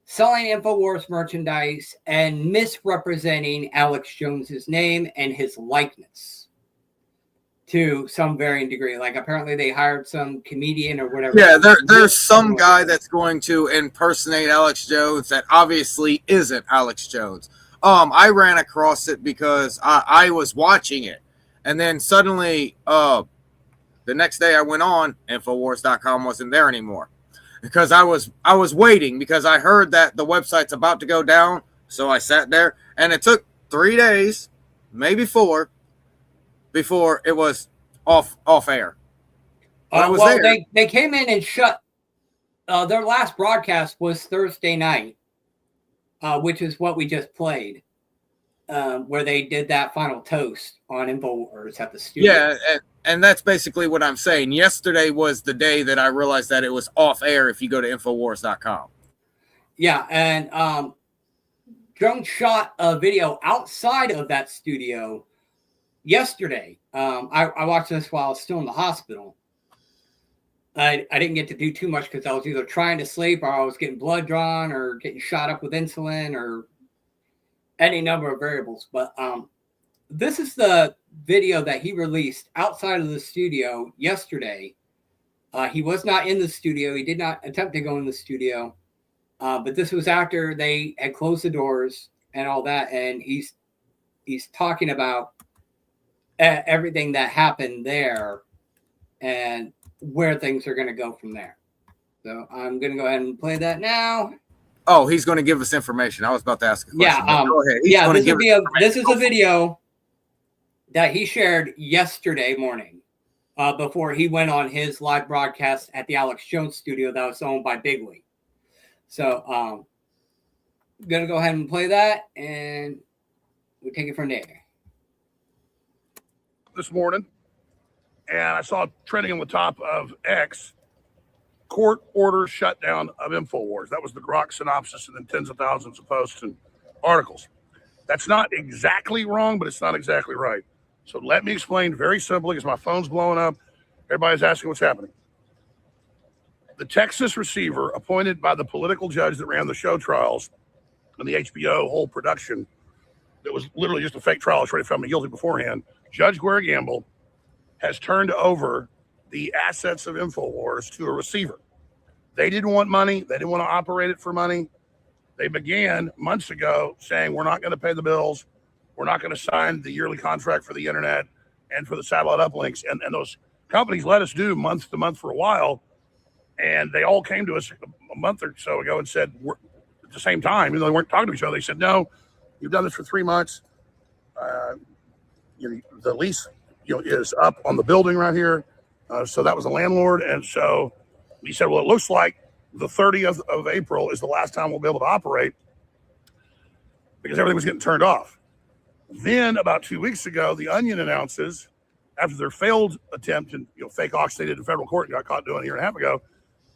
selling InfoWars merchandise and misrepresenting Alex Jones's name and his likeness to some varying degree. Like apparently they hired some comedian or whatever. Yeah, there's some guy that's going to impersonate Alex Jones that obviously isn't Alex Jones. I ran across it because I was watching it, and then suddenly the next day I went on, InfoWars.com wasn't there anymore. Because I was waiting because I heard that the website's about to go down. So I sat there, and it took 3 days, maybe 4, before it was off air. Well, they came in and shut. Their last broadcast was Thursday night, which is what we just played, where they did that final toast on InfoWars at the studio. Yeah, and that's basically what I'm saying. Yesterday was the day that I realized that it was off air if you go to InfoWars.com. Yeah, and Jones shot a video outside of that studio yesterday. I watched this while I was still in the hospital. I didn't get to do too much because I was either trying to sleep or I was getting blood drawn or getting shot up with insulin or any number of variables. But this is the video that he released outside of the studio yesterday. He was not in the studio. He did not attempt to go in the studio. But this was after they had closed the doors and all that. And he's talking about everything that happened there and where things are going to go from there. So I'm going to go ahead and play that now. Oh, he's going to give us information. I was about to ask a question. Yeah, go ahead. This is a video that he shared yesterday morning before he went on his live broadcast at the Alex Jones studio that was owned by Bigley. So I'm going to go ahead and play that, and we'll take it from there. This morning, and I saw trending on the top of X, court orders shutdown of InfoWars. That was the Grok synopsis, and then tens of thousands of posts and articles. That's not exactly wrong, but it's not exactly right. So let me explain very simply, because my phone's blowing up. Everybody's asking what's happening. The Texas receiver appointed by the political judge that ran the show trials and the HBO whole production, that was literally just a fake trial, it's ready to found me guilty beforehand. Judge Guerra Gamble has turned over the assets of InfoWars to a receiver. They didn't want money. They didn't want to operate it for money. They began months ago saying, we're not going to pay the bills. We're not going to sign the yearly contract for the internet and for the satellite uplinks. And those companies let us do month to month for a while. And they all came to us a month or so ago and said, we're, at the same time, even though they weren't talking to each other, they said, no, you've done this for 3 months. The lease is up on the building right here. So that was the landlord. And so we said, well, it looks like the 30th of April is the last time we'll be able to operate because everything was getting turned off. Then about 2 weeks ago, the Onion announces, after their failed attempt and fake auction they did in federal court and got caught doing a year and a half ago,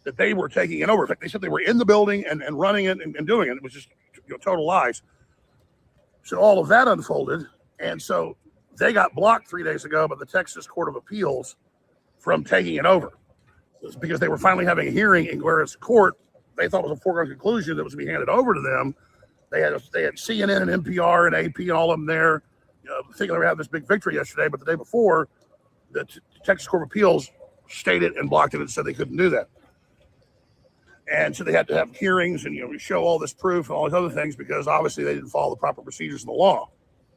that they were taking it over. In fact, they said they were in the building and running it and doing it. It was just total lies. So all of that unfolded. And so they got blocked 3 days ago by the Texas Court of Appeals from taking it over. It's because they were finally having a hearing in Guerra's court. They thought it was a foregone conclusion that was to be handed over to them. They had CNN and NPR and AP and all of them there, thinking they were having this big victory yesterday. But the day before, the Texas Court of Appeals stated and blocked it and said they couldn't do that. And so they had to have hearings and show all this proof and all these other things because obviously they didn't follow the proper procedures in the law.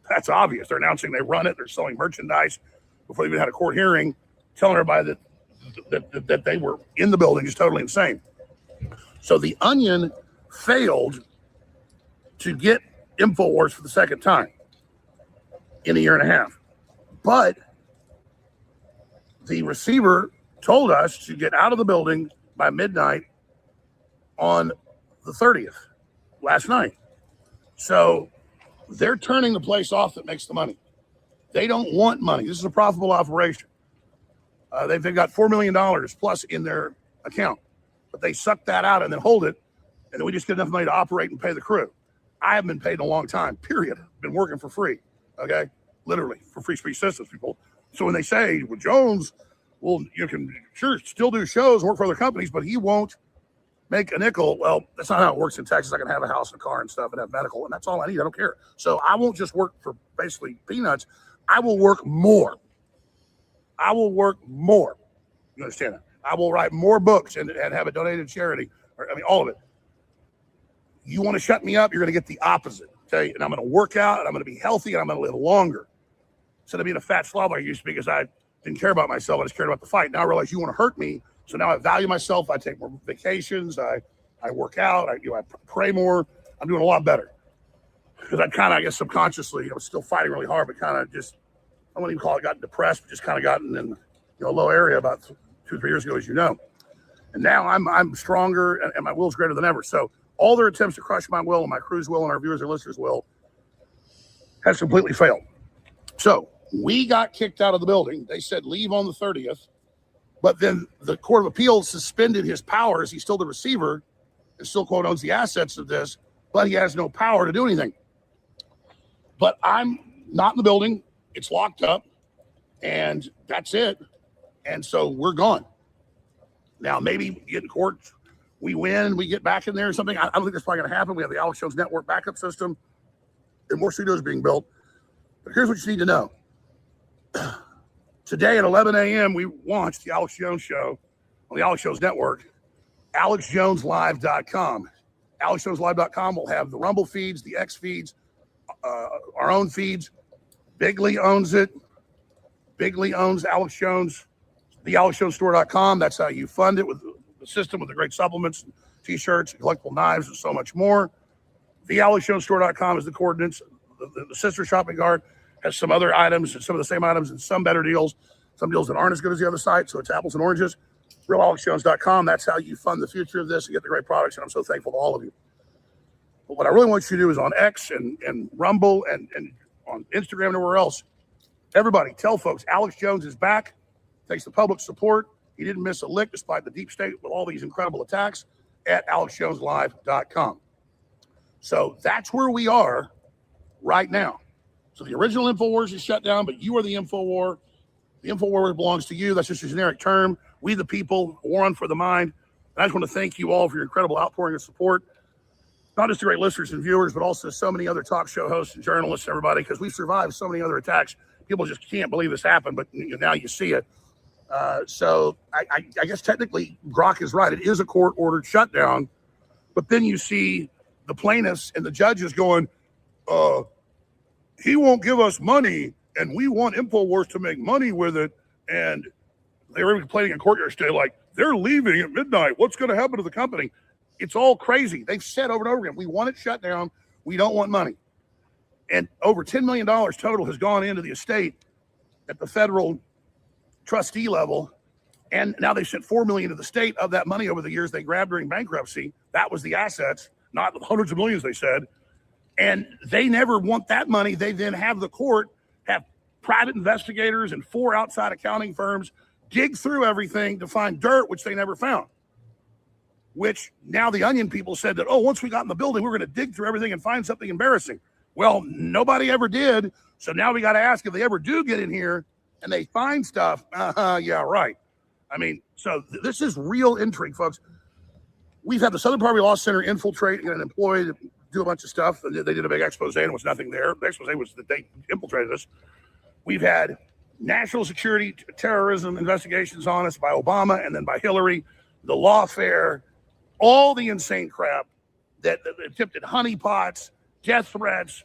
That's obvious. They're announcing they run it. They're selling merchandise before they even had a court hearing, telling everybody that they were in the building is totally insane. So the Onion failed to get InfoWars for the second time in a year and a half. But the receiver told us to get out of the building by midnight on the 30th, last night. So they're turning the place off that makes the money. They don't want money. This is a profitable operation. They've got $4 million plus in their account, but they suck that out and then hold it, and then we just get enough money to operate and pay the crew. I haven't been paid in a long time, period. Been working for free, okay? Literally, for free speech systems, people. So when they say, well, Jones well, you can sure still do shows, work for other companies, but he won't make a nickel. Well, that's not how it works in Texas. I can have a house and a car and stuff and have medical, and that's all I need. I don't care. So I won't just work for basically peanuts. I will work more. I will work more. You understand that? I will write more books and have it donated to charity. All of it. You want to shut me up, you're going to get the opposite. Okay. And I'm going to work out and I'm going to be healthy and I'm going to live longer. Instead of being a fat slob like I used to be because I didn't care about myself. I just cared about the fight. Now I realize you want to hurt me. So now I value myself. I take more vacations. I work out. I pray more. I'm doing a lot better. Because I kind of, I guess subconsciously, I was still fighting really hard, but kind of just, I wouldn't even call it got depressed, but just kind of gotten in a low area about 2-3 years ago, as you know. And now I'm stronger and my will's greater than ever. So all their attempts to crush my will and my crew's will and our viewers and listeners' will has completely failed. So we got kicked out of the building. They said leave on the 30th, but then the Court of Appeals suspended his powers. He's still the receiver and still, quote, owns the assets of this, but he has no power to do anything. But I'm not in the building. It's locked up, and that's it. And so we're gone. Now, maybe we get in court, we win, we get back in there or something. I don't think that's probably going to happen. We have the Alex Jones Network backup system, and more studios being built. But here's what you need to know. Today at 11 a.m., we launched the Alex Jones Show on the Alex Jones Network, AlexJonesLive.com. AlexJonesLive.com will have the Rumble feeds, the X feeds, our own feeds. Bigley owns it. Bigley owns Alex Jones. The AlexJonesStore.com. That's how you fund it with the system with the great supplements, T-shirts, collectible knives, and so much more. The AlexJonesStore.com is the coordinates. The sister shopping cart has some other items and some of the same items and some better deals. Some deals that aren't as good as the other site, so it's apples and oranges. RealAlexJones.com. That's how you fund the future of this and get the great products, and I'm so thankful to all of you. But what I really want you to do is on X and Rumble and on Instagram and everywhere else, everybody tell folks Alex Jones is back. Thanks to public support. He didn't miss a lick despite the deep state with all these incredible attacks at AlexJonesLive.com. So that's where we are right now. So the original InfoWars is shut down, but you are the InfoWar. The InfoWar belongs to you. That's just a generic term. We the people, war on for the mind. And I just want to thank you all for your incredible outpouring of support. Not just the great listeners and viewers, but also so many other talk show hosts and journalists, everybody, because we've survived so many other attacks. People just can't believe this happened, but now you see it. So I guess technically Grok is right. It is a court-ordered shutdown, but then you see the plaintiffs and the judges going, he won't give us money, and we want InfoWars to make money with it. And they were complaining in court yesterday, like, they're leaving at midnight. What's going to happen to the company? It's all crazy. They've said over and over again, we want it shut down. We don't want money. And over $10 million total has gone into the estate at the federal trustee level. And now they sent $4 million to the state of that money over the years they grabbed during bankruptcy. That was the assets, not hundreds of millions, they said. And they never want that money. They then have the court have private investigators and 4 outside accounting firms dig through everything to find dirt, which they never found. Which now the Onion people said that, once we got in the building, we're going to dig through everything and find something embarrassing. Well, nobody ever did. So now we got to ask if they ever do get in here and they find stuff. Yeah, right. I mean, so this is real intrigue, folks. We've had the Southern Poverty Law Center infiltrate and employ to do a bunch of stuff. They did a big expose and there was nothing there. The expose was that they infiltrated us. We've had national security terrorism investigations on us by Obama and then by Hillary, the lawfare, all the insane crap that attempted honeypots, death threats,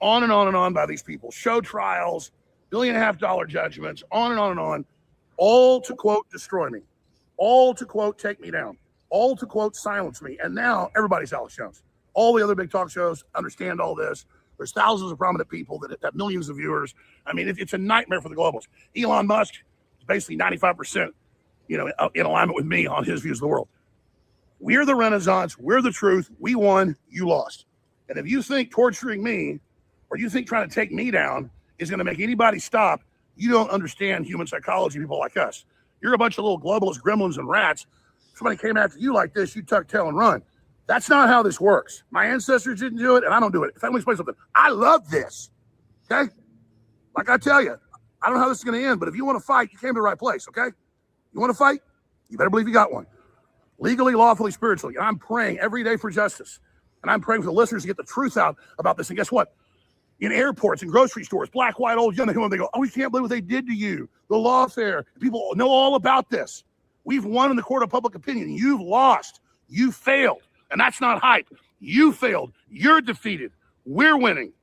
on and on and on by these people, show trials, $1.5 billion judgments, on and on and on, all to quote, destroy me, all to quote, take me down, all to quote, silence me. And now everybody's Alex Jones. All the other big talk shows understand all this. There's thousands of prominent people that have millions of viewers. I mean, it's a nightmare for the globals. Elon Musk is basically 95%, in alignment with me on his views of the world. We're the Renaissance. We're the truth. We won. You lost. And if you think torturing me or you think trying to take me down is going to make anybody stop, you don't understand human psychology, people like us. You're a bunch of little globalist gremlins and rats. If somebody came after you like this, you tuck tail and run. That's not how this works. My ancestors didn't do it, and I don't do it. If I let me explain something, I love this. Okay? Like I tell you, I don't know how this is going to end, but if you want to fight, you came to the right place, okay? You want to fight? You better believe you got one. Legally, lawfully, spiritually. And I'm praying every day for justice. And I'm praying for the listeners to get the truth out about this. And guess what? In airports and grocery stores, black, white, old, young, they go, oh, we can't believe what they did to you. The lawfare. People know all about this. We've won in the court of public opinion. You've lost. You failed. And that's not hype. You failed. You're defeated. We're winning.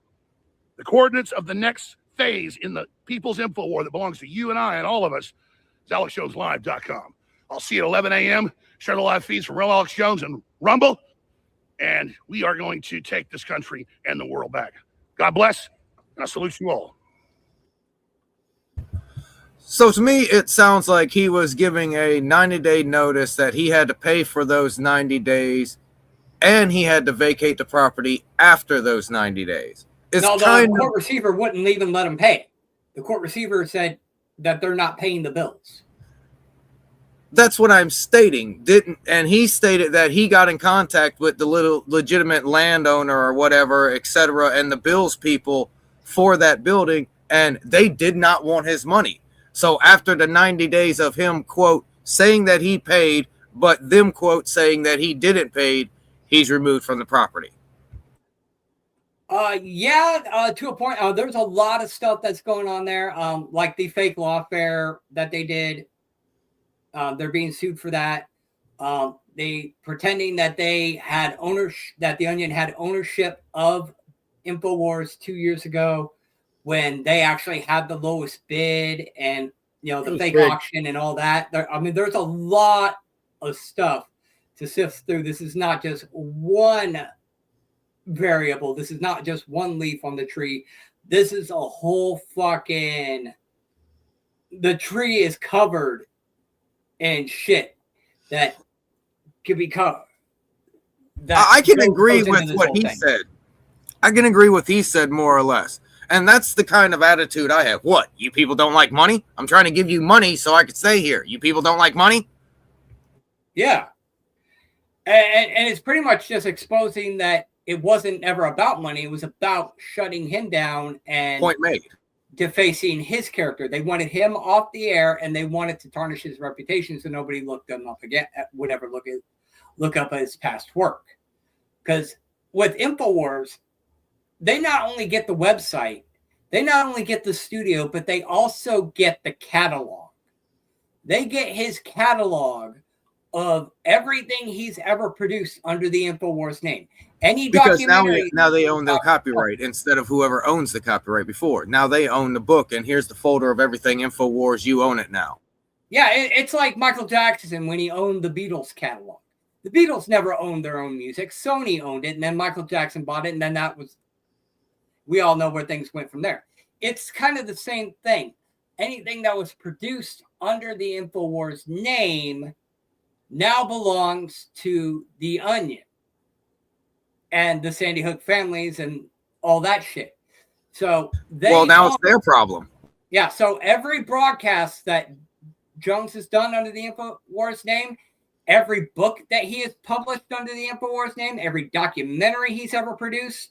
The coordinates of the next phase in the people's info war that belongs to you and I and all of us is AlexJonesLive.com. I'll see you at 11 a.m. Share the live feeds from Real Alex Jones and Rumble. And we are going to take this country and the world back. God bless, and I salute you all. So to me, it sounds like he was giving a 90-day notice that he had to pay for those 90 days, and he had to vacate the property after those 90 days. No, the court receiver wouldn't even let him pay. The court receiver said that they're not paying the bills. That's what I'm stating. And he stated that he got in contact with the little legitimate landowner or whatever, etc., and the bills people for that building, and they did not want his money. So after the 90 days of him, quote, saying that he paid, but them, quote, saying that he didn't pay, he's removed from the property. To a point. There's a lot of stuff that's going on there, like the fake lawfare that they did. They're being sued for that. They pretending that they had ownership, that the Onion had ownership of InfoWars 2 years ago, when they actually had the lowest bid, and the fake auction and all that. There's a lot of stuff to sift through. This is not just one variable. This is not just one leaf on the tree. This is a whole fucking. The tree is covered and shit that could be covered. I can agree with what he said. I can agree with what he said more or less. And that's the kind of attitude I have. What? You people don't like money? I'm trying to give you money so I could stay here. You people don't like money? Yeah. And it's pretty much just exposing that it wasn't ever about money. It was about shutting him down and point made. Defacing his character. They wanted him off the air, and they wanted to tarnish his reputation so nobody looked him up again, would ever look up his past work. Because with InfoWars, they not only get the website, they not only get the studio, but they also get the catalog. They get his catalog of everything he's ever produced under the InfoWars name. Any because documentary, now they own the copyright instead of whoever owns the copyright before. Now they own the book, and here's the folder of everything InfoWars. You own it now. Yeah, it's like Michael Jackson when he owned the Beatles catalog. The Beatles never owned their own music. Sony owned it, and then Michael Jackson bought it, and then we all know where things went from there. It's kind of the same thing. Anything that was produced under the InfoWars name now belongs to the Onion and the Sandy Hook families and all that shit. So now it's their problem. Yeah. So every broadcast that Jones has done under the InfoWars name, every book that he has published under the InfoWars name, every documentary he's ever produced,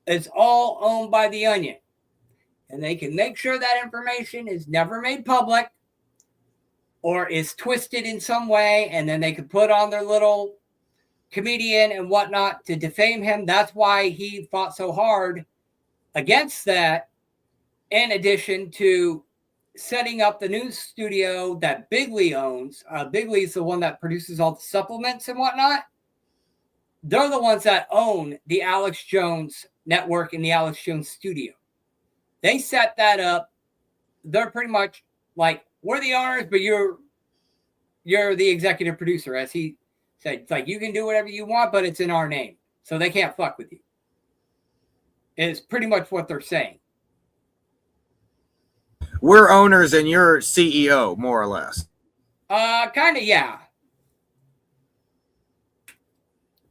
is all owned by the Onion. And they can make sure that information is never made public or is twisted in some way, and then they could put on their little comedian and whatnot to defame him. That's why he fought so hard against that, in addition to setting up the news studio that Bigley owns. Bigley is the one that produces all the supplements and whatnot. They're the ones that own the Alex Jones network and the Alex Jones studio. They set that up. They're pretty much like, we're the owners, but you're the executive producer, as he said. It's like, you can do whatever you want, but it's in our name. So they can't fuck with you. It's pretty much what they're saying. We're owners and you're CEO, more or less. Kind of, yeah.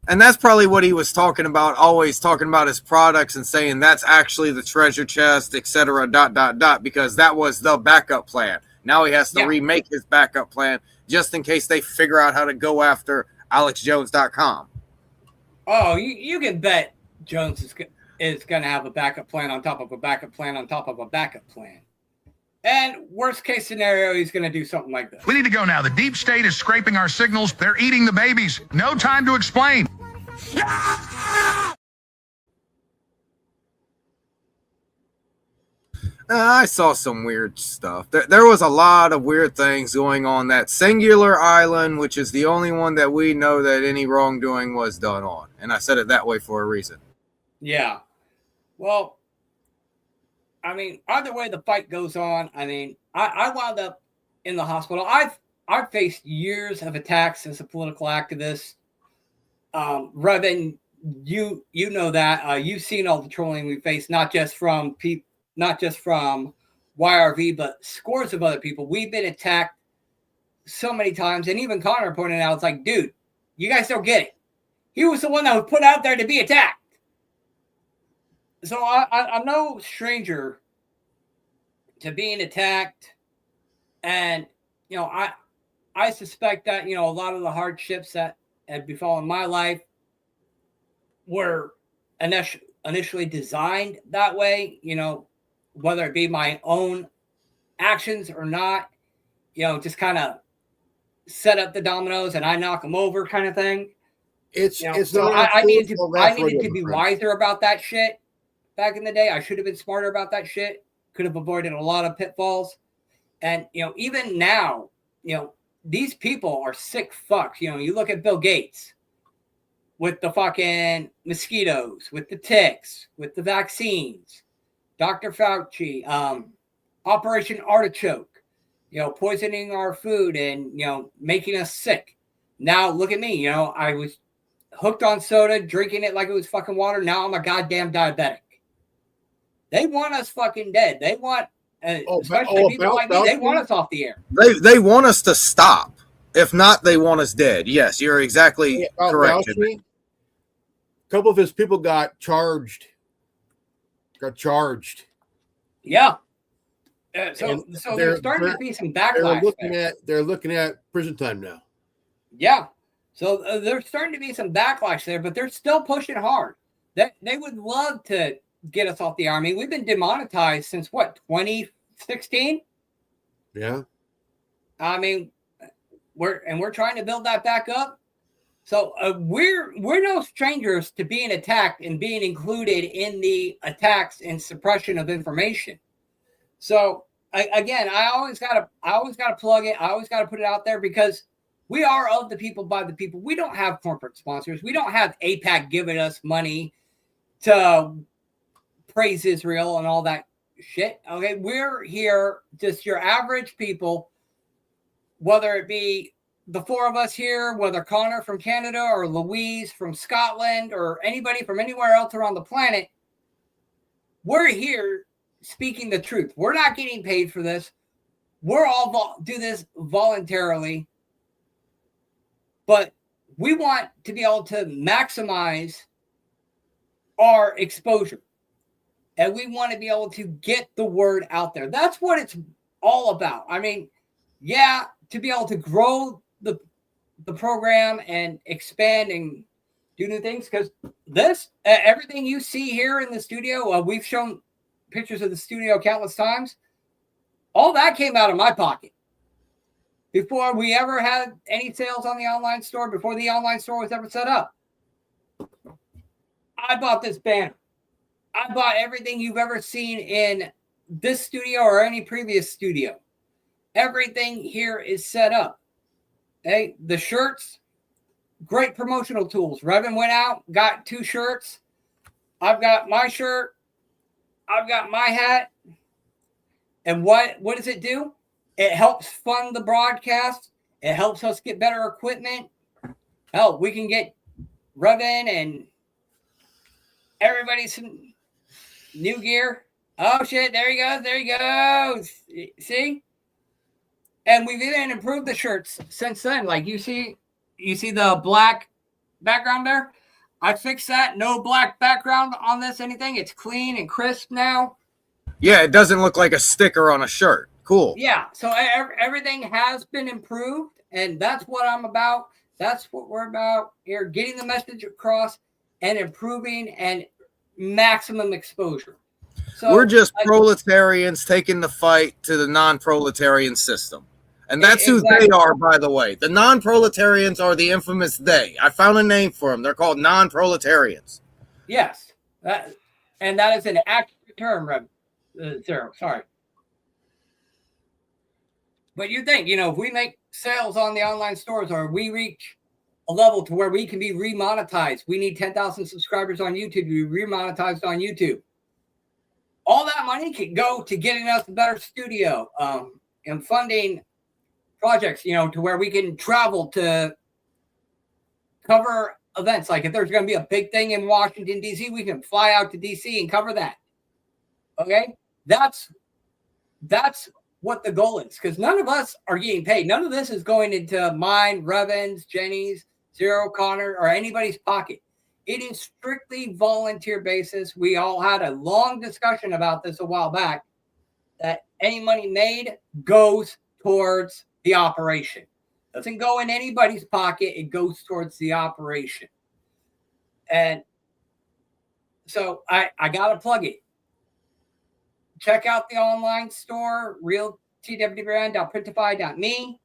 And that's probably what he was talking about, always talking about his products and saying that's actually the treasure chest, etc., ... because that was the backup plan. Now he has to remake his backup plan just in case they figure out how to go after AlexJones.com. Oh, you can bet Jones is going to have a backup plan on top of a backup plan on top of a backup plan. And worst case scenario, he's going to do something like this. We need to go now. The deep state is scraping our signals. They're eating the babies. No time to explain. I saw some weird stuff. There was a lot of weird things going on that singular island, which is the only one that we know that any wrongdoing was done on. And I said it that way for a reason. Yeah. Well, I mean, either way the fight goes on, I mean, I wound up in the hospital. I've faced years of attacks as a political activist. Reverend, you know that. You've seen all the trolling we face, not just from YRV, but scores of other people. We've been attacked so many times. And even Connor pointed out, it's like, dude, you guys don't get it. He was the one that was put out there to be attacked. So I'm no stranger to being attacked. And, you know, I suspect that, you know, a lot of the hardships that had befallen my life were initially designed that way, you know, whether it be my own actions or not, you know, just kind of set up the dominoes and I knock them over kind of thing. It's so I needed to be wiser about that shit back in the day. I should have been smarter about that shit. Could have avoided a lot of pitfalls. And, you know, even now, you know, these people are sick fucks. You know, you look at Bill Gates with the fucking mosquitoes, with the ticks, with the vaccines, Dr. Fauci, Operation Artichoke, you know, poisoning our food and, you know, making us sick. Now, look at me. You know, I was hooked on soda, drinking it like it was fucking water. Now I'm a goddamn diabetic. They want us fucking dead. They want, especially people like me, they want us off the air. They want us to stop. If not, they want us dead. Yes, you're exactly correct. A couple of his people got charged. Yeah. So there's starting to be some backlash. They're looking at prison time now. Yeah. So there's starting to be some backlash there, but they're still pushing hard. They would love to get us off the army. We've been demonetized since what, 2016? Yeah. I mean, we're trying to build that back up. So we're no strangers to being attacked and being included in the attacks and suppression of information. So I always gotta plug it. I always gotta put it out there because we are of the people, by the people. We don't have corporate sponsors. We don't have AIPAC giving us money to praise Israel and all that shit. Okay, we're here, just your average people, whether it be the four of us here, whether Connor from Canada or Louise from Scotland or anybody from anywhere else around the planet. We're here speaking the truth. We're not getting paid for this. We're all do this voluntarily. But we want to be able to maximize our exposure. And we want to be able to get the word out there. That's what it's all about. I mean, yeah, to be able to grow the program and expand and do new things. Because this, everything you see here in the studio, we've shown pictures of the studio countless times. All that came out of my pocket. Before we ever had any sales on the online store, before the online store was ever set up. I bought this banner. I bought everything you've ever seen in this studio or any previous studio. Everything here is set up. Hey, the shirts, great promotional tools. Revan went out, got 2 shirts. I've got my shirt. I've got my hat. And what does it do? It helps fund the broadcast. It helps us get better equipment. Hell, we can get Revan and everybody some new gear. Oh shit, there he goes. There he goes. See? And we've even improved the shirts since then. Like you see the black background there? I fixed that. No black background on this anything. It's clean and crisp now. Yeah, it doesn't look like a sticker on a shirt. Cool. Yeah, so everything has been improved, and that's what I'm about. That's what we're about here, getting the message across and improving and maximum exposure. So we're just proletarians taking the fight to the non-proletarian system. And that's who they are, by the way. The non-proletarians are the infamous they. I found a name for them. They're called non-proletarians. Yes. And that is an accurate term, Sarah. Sorry. But you think, if we make sales on the online stores or we reach a level to where we can be remonetized, we need 10,000 subscribers on YouTube to be remonetized on YouTube. All that money could go to getting us a better studio and funding projects, to where we can travel to cover events. Like if there's going to be a big thing in Washington, D.C., we can fly out to D.C. and cover that. Okay? That's what the goal is, because none of us are getting paid. None of this is going into mine, Revan's, Jenny's, Zero, Connor, or anybody's pocket. It is strictly volunteer basis. We all had a long discussion about this a while back, that any money made goes towards the operation. Doesn't go in anybody's pocket. It goes towards the operation. And so I got to plug it. Check out the online store, realtwbrand.printify.me.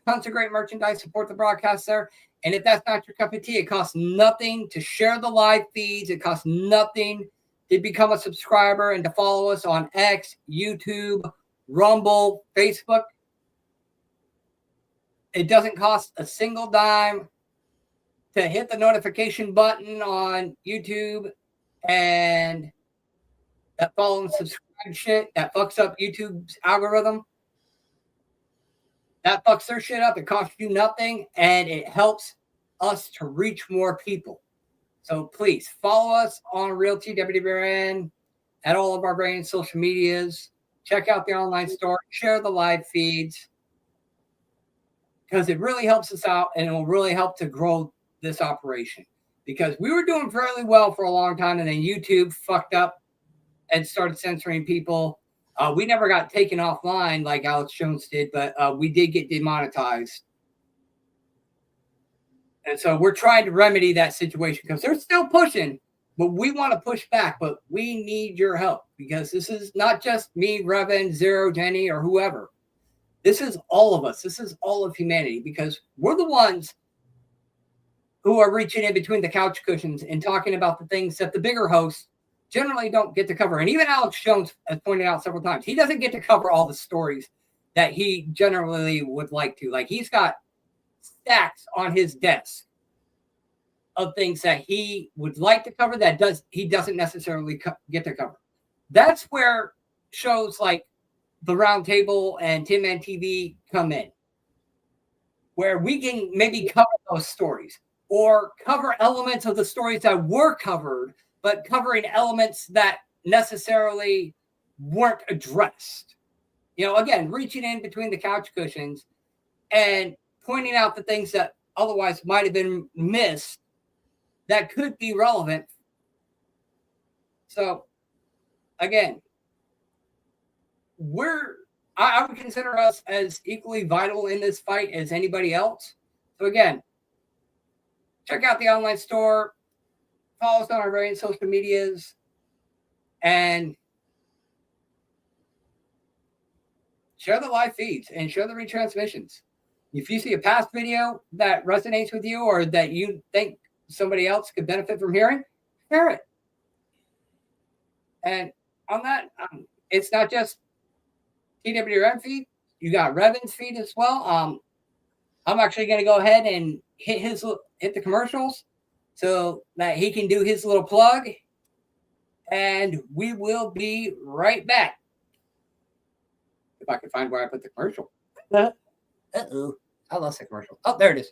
Tons of great merchandise. Support the broadcast there. And if that's not your cup of tea, it costs nothing to share the live feeds. It costs nothing to become a subscriber and to follow us on X, YouTube, Rumble, Facebook. It doesn't cost a single dime to hit the notification button on YouTube and that follow and subscribe shit that fucks up YouTube's algorithm. That fucks their shit up. It costs you nothing, and it helps us to reach more people. So please follow us on Real TWBRN at all of our brand social medias. Check out the online store. Share the live feeds, because it really helps us out, and it will really help to grow this operation. Because we were doing fairly well for a long time, and then YouTube fucked up and started censoring people. We never got taken offline like Alex Jones did, but we did get demonetized. And so we're trying to remedy that situation, because they're still pushing, but we want to push back. But we need your help, because this is not just me, Revan, Zero, Jenny, or whoever. This is all of us. This is all of humanity, because we're the ones who are reaching in between the couch cushions and talking about the things that the bigger hosts generally don't get to cover. And even Alex Jones has pointed out several times, he doesn't get to cover all the stories that he generally would like to. Like, he's got stacks on his desk of things that he would like to cover that he doesn't necessarily get to cover. That's where shows like the Round Table and Tinman TV come in, where we can maybe cover those stories or cover elements of the stories that were covered, but covering elements that necessarily weren't addressed. Again, reaching in between the couch cushions and pointing out the things that otherwise might have been missed that could be relevant. So, again, I would consider us as equally vital in this fight as anybody else. So, again, check out the online store. Follow us on our various social medias, and share the live feeds and share the retransmissions. If you see a past video that resonates with you or that you think somebody else could benefit from hearing, share it. And on that, it's not just TWRM feed. You got Revan's feed as well. I'm actually going to go ahead and hit the commercials so that he can do his little plug, and we will be right back. If I can find where I put the commercial. Uh-oh. I lost the commercial. Oh, there it is.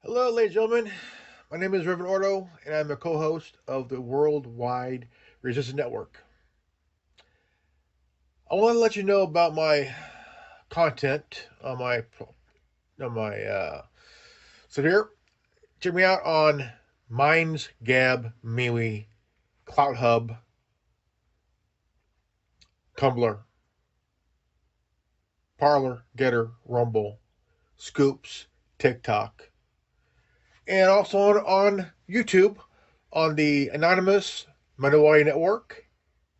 Hello, ladies and gentlemen. My name is Reverend Ordo, and I'm a co-host of the Worldwide Resistance Network. I want to let you know about my content on my so here, check me out on Minds, Gab, MeWe, Cloud Hub, Tumblr, Parlor, Getter, Rumble, Scoops, TikTok, and also on YouTube on the Anonymous Manawai Network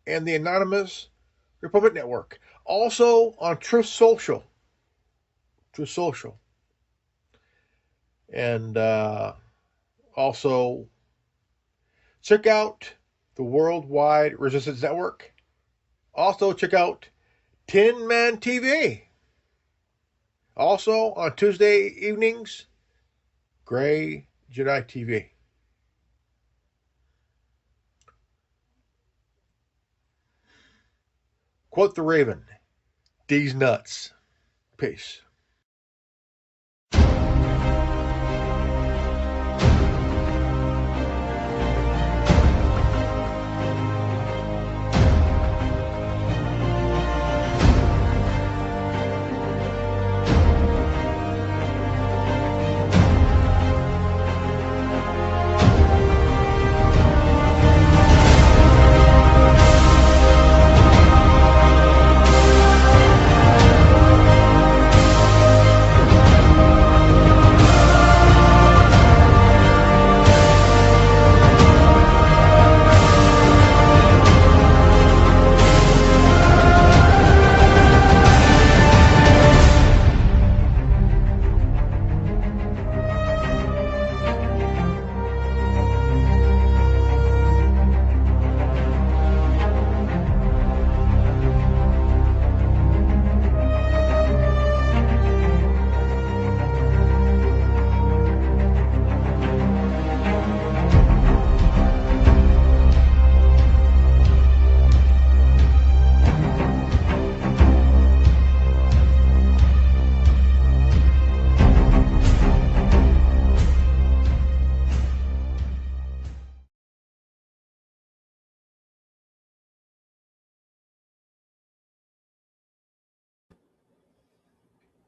and the Anonymous Republic Network. Also on Truth Social. Truth Social. And also check out the Worldwide Resistance Network. Also check out Tinman TV. Also on Tuesday evenings, Gray Jedi TV. Quote the Raven, "These nuts." Peace.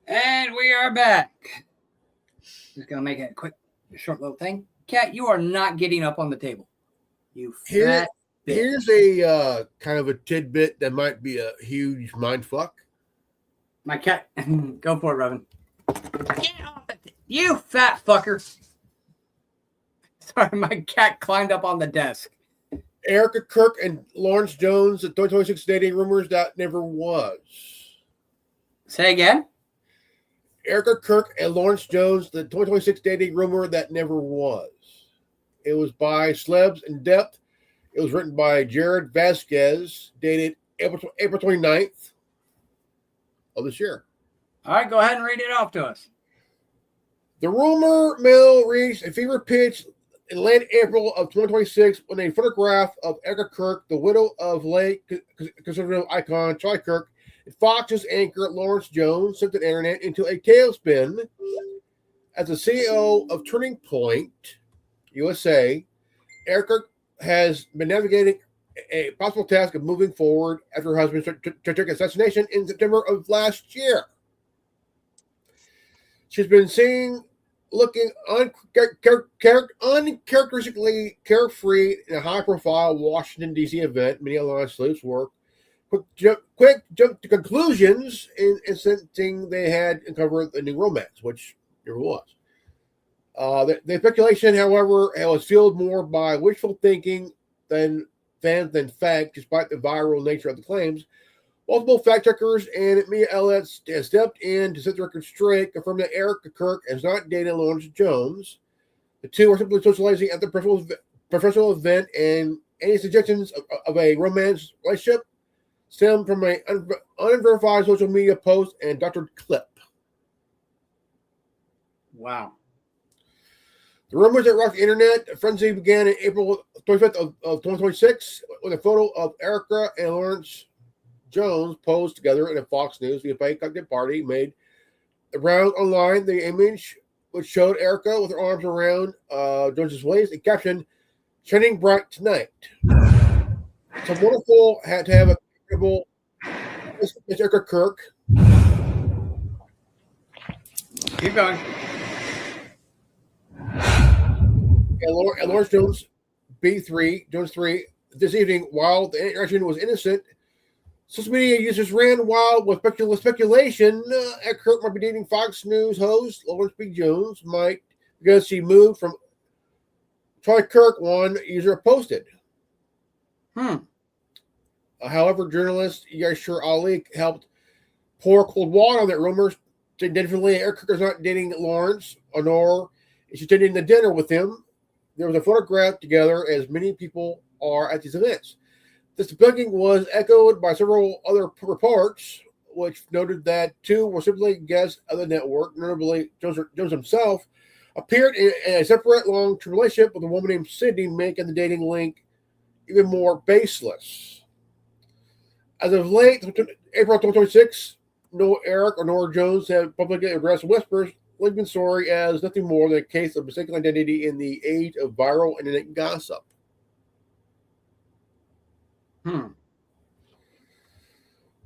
And we are back. Just gonna make a quick, short little thing. Cat, you are not getting up on the table. You fat bitch. Here's a kind of a tidbit that might be a huge mind fuck. My cat, go for it, Revan. Get off the you fat fucker. Sorry, my cat climbed up on the desk. Erika Kirk and Lawrence Jones, the 2026 dating rumors that never was. Say again? Erika Kirk and Lawrence Jones, the 2026 dating rumor that never was. It was by Slebs in Depth. It was written by Jared Vasquez, dated April 29th of this year. All right, go ahead and read it off to us. The rumor mill reached a fever pitch in late April of 2026 when a photograph of Erika Kirk, the widow of late conservative icon Charlie Kirk, and Fox's anchor Lawrence Jones sent the internet into a tailspin. As the CEO of Turning Point USA, Erika has been navigating a possible task of moving forward after her husband's tragic assassination in September of last year. She's been seen looking uncharacteristically carefree in a high-profile Washington, D.C. event. Many alliance sleuths were quick jump to conclusions in sensing they had uncovered a new romance, which never was. The speculation, however, was fueled more by wishful thinking than fact, despite the viral nature of the claims. Multiple fact checkers and media outlets have stepped in to set the record straight, confirm that Erika Kirk is not dating Lawrence Jones. The two are simply socializing at the professional event, and any suggestions of a romance relationship stem from an unverified social media post and doctored clip. Wow. The rumors that rocked the internet, the frenzy began in April 25th of 2026 with a photo of Erika and Lawrence Jones posed together in a Fox News via cocktail party made the round online. The image, which showed Erika with her arms around Jones's waist, and captioned, "Shining bright tonight." So wonderful had to have a incredible Miss Erika Kirk. Keep going. And Lawrence Jones, Jones 3, this evening, while the interaction was innocent, social media users ran wild with speculation. Kirk might be dating Fox News host Lawrence B. Jones, might because she moved from Charlie Kirk, one user posted. However, journalist Yashir Ali helped pour cold water on that rumors. Definitely, Erika Kirk is not dating Lawrence, nor is she attending the dinner with him. There was a photograph together, as many people are at these events. This debunking was echoed by several other reports, which noted that two were simply guests of the network. Notably, Jones himself appeared in a separate long-term relationship with a woman named Sydney, making the dating link even more baseless. As of late, April 2026, no Eric or Nora Jones have publicly addressed whispers, linking the story as nothing more than a case of mistaken identity in the age of viral internet gossip.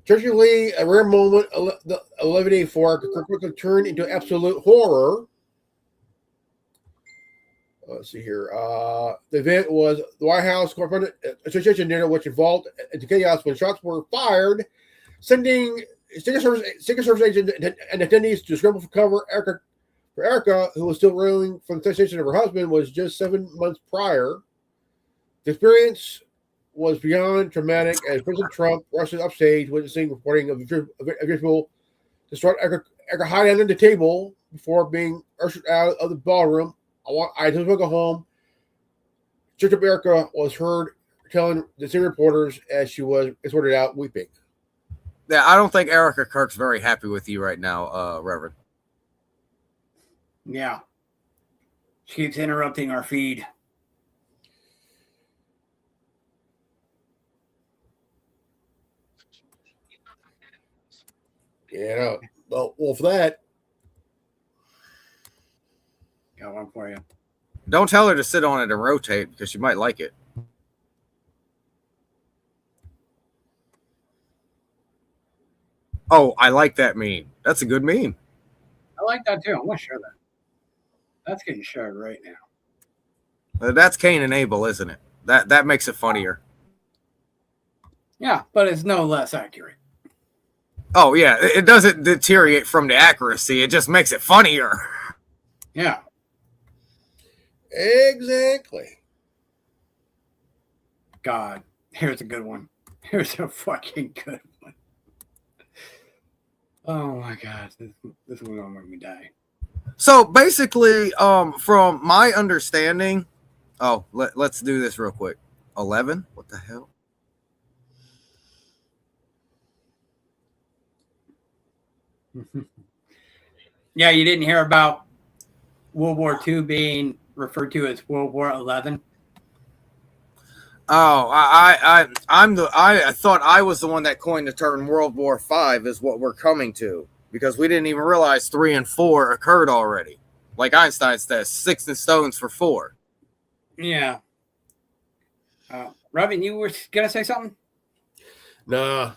Tragically, a rare moment, the 1184 quickly turned into absolute horror. Let's see here. The event was the White House Corporate Association dinner, which involved into chaos when shots were fired, sending Secret Service agents and attendees to scramble for cover. Erika, who was still reeling from the assassination of her husband, was just 7 months prior. The experience was beyond traumatic as President Trump rushes upstage, witnessing reporting of visual distraught Erika hiding under the table before being ushered out of the ballroom. I just want to go home. Church of Erika was heard telling the senior reporters as she was escorted out, weeping. Yeah, I don't think Erika Kirk's very happy with you right now, Reverend. Yeah. She keeps interrupting our feed. Yeah, well, for that. Got one for you. Don't tell her to sit on it and rotate because she might like it. Oh, I like that meme. That's a good meme. I like that too. I'm going to share that. That's getting shared right now. That's Cain and Abel, isn't it? That makes it funnier. Yeah, but it's no less accurate. Oh, yeah. It doesn't deteriorate from the accuracy. It just makes it funnier. Yeah. Exactly. God, here's a good one. Here's a fucking good one. Oh my God, this one gonna make me die. So basically, from my understanding, let's do this real quick. 11? What the hell? Yeah, you didn't hear about World War II being referred to as World War 11? Oh, I thought I was the one that coined the term World War V is what we're coming to, because we didn't even realize 3 and 4 occurred already. Like Einstein says, 6 and stones for 4. Yeah. Robin, you were gonna say something? Nah.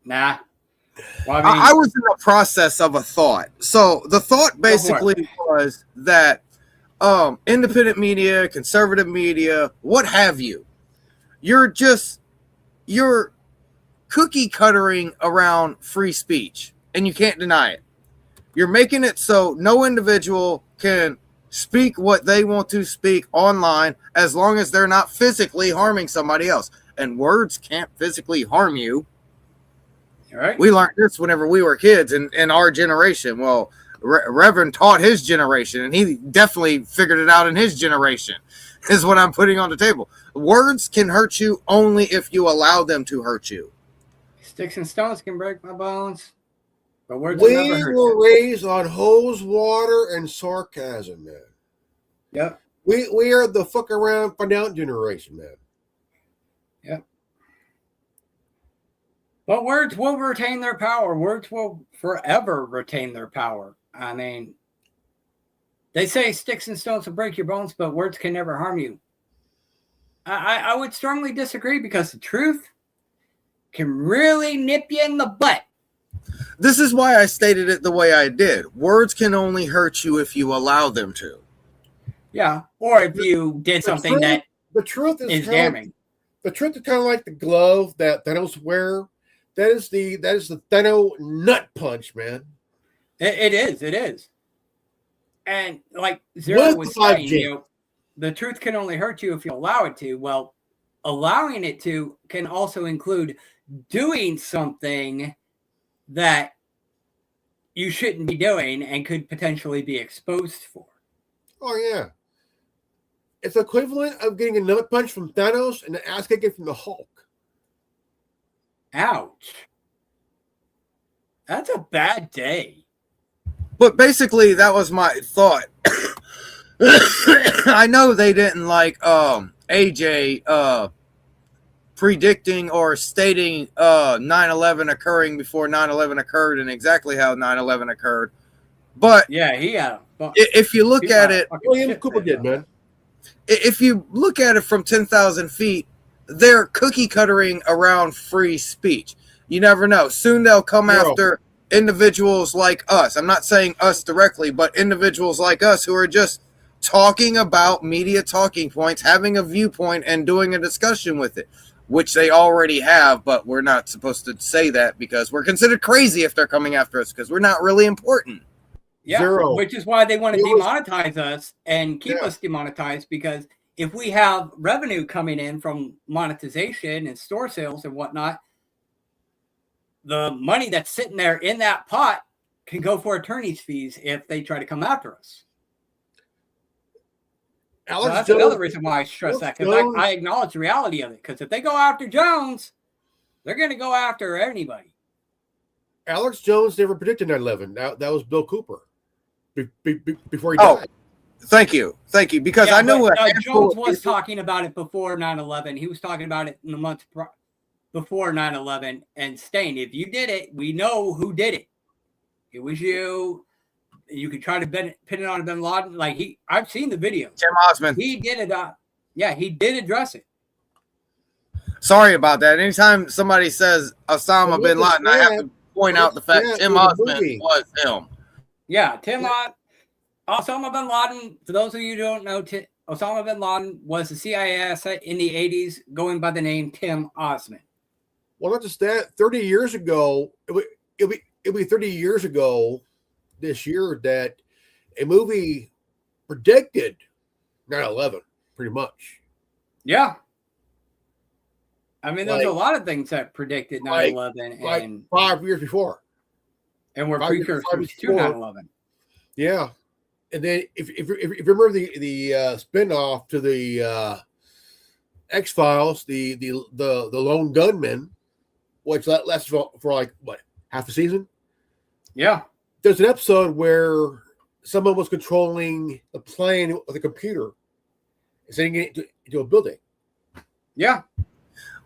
Well, I was in the process of a thought. So the thought basically was that independent media, conservative media, what have you, you're cookie cuttering around free speech, and you can't deny it. You're making it so no individual can speak what they want to speak online as long as they're not physically harming somebody else. And words can't physically harm you. All right. We learned this whenever we were kids in our generation. Well, Reverend taught his generation, and he definitely figured it out in his generation, is what I'm putting on the table. Words can hurt you only if you allow them to hurt you. Sticks and stones can break my bones, but words We will never hurt were you. raised on hose water and sarcasm, man. Yep. We are the fuck around, find out generation, man. Yep. But words will retain their power. Words will forever retain their power. I mean, they say sticks and stones will break your bones, but words can never harm you. I would strongly disagree, because the truth can really nip you in the butt. This is why I stated it the way I did. Words can only hurt you if you allow them to. Yeah, or if you did something that the truth is damning. The truth is kind of like the glove that Thanos wear. That is the Thanos nut punch, man. It is. And like Zero With was the 5G. saying, you know, the truth can only hurt you if you allow it to. Well, allowing it to can also include doing something that you shouldn't be doing and could potentially be exposed for. Oh yeah. It's equivalent of getting a nut punch from Thanos and an ass kicking from the Hulk. Ouch. That's a bad day. But basically, that was my thought. I know they didn't like AJ predicting or stating 9/11 occurring before 9/11 occurred and exactly how 9/11 occurred. But yeah, if you look at it, William Cooper did, man. If you look at it from 10,000 feet, they're cookie cuttering around free speech. You never know. Soon they'll come after individuals like us. I'm not saying us directly, but individuals like us who are just talking about media talking points, having a viewpoint, and doing a discussion with it, which they already have, but we're not supposed to say that because we're considered crazy if they're coming after us because we're not really important. Yeah, Zero. which is why they want to demonetize us and keep us demonetized, because if we have revenue coming in from monetization and store sales and whatnot, the money that's sitting there in that pot can go for attorney's fees if they try to come after us. So that's another reason why I stress that, because I acknowledge the reality of it. Because if they go after Jones, they're going to go after anybody. Alex Jones never predicted 9/11. That was Bill Cooper before he died. Thank you. Because I know what Jones was talking about it before 9/11. He was talking about it in the month before 9/11 and saying, if you did it, we know who did it. It was you. You could try to pin it on bin Laden. Like I've seen the video. Tim Osman. He did it. He did address it. Sorry about that. Anytime somebody says Osama bin Laden, I have to point out the fact Tim Osman was him. Yeah, Osama bin Laden, for those of you who don't know, Osama bin Laden was a CIA asset in the 80s going by the name Tim Osman. Well, not just that. 30 years ago, it'll be 30 years ago this year that a movie predicted 9/11, pretty much. Yeah. I mean, there's a lot of things that predicted 9/11 and 5 years before. And were precursors to 9/11. Yeah. And then if you remember the spin-off to the X-Files, the Lone Gunman, which lasted for like what, half a season? Yeah. There's an episode where someone was controlling a plane with a computer and sending it into a building. Yeah.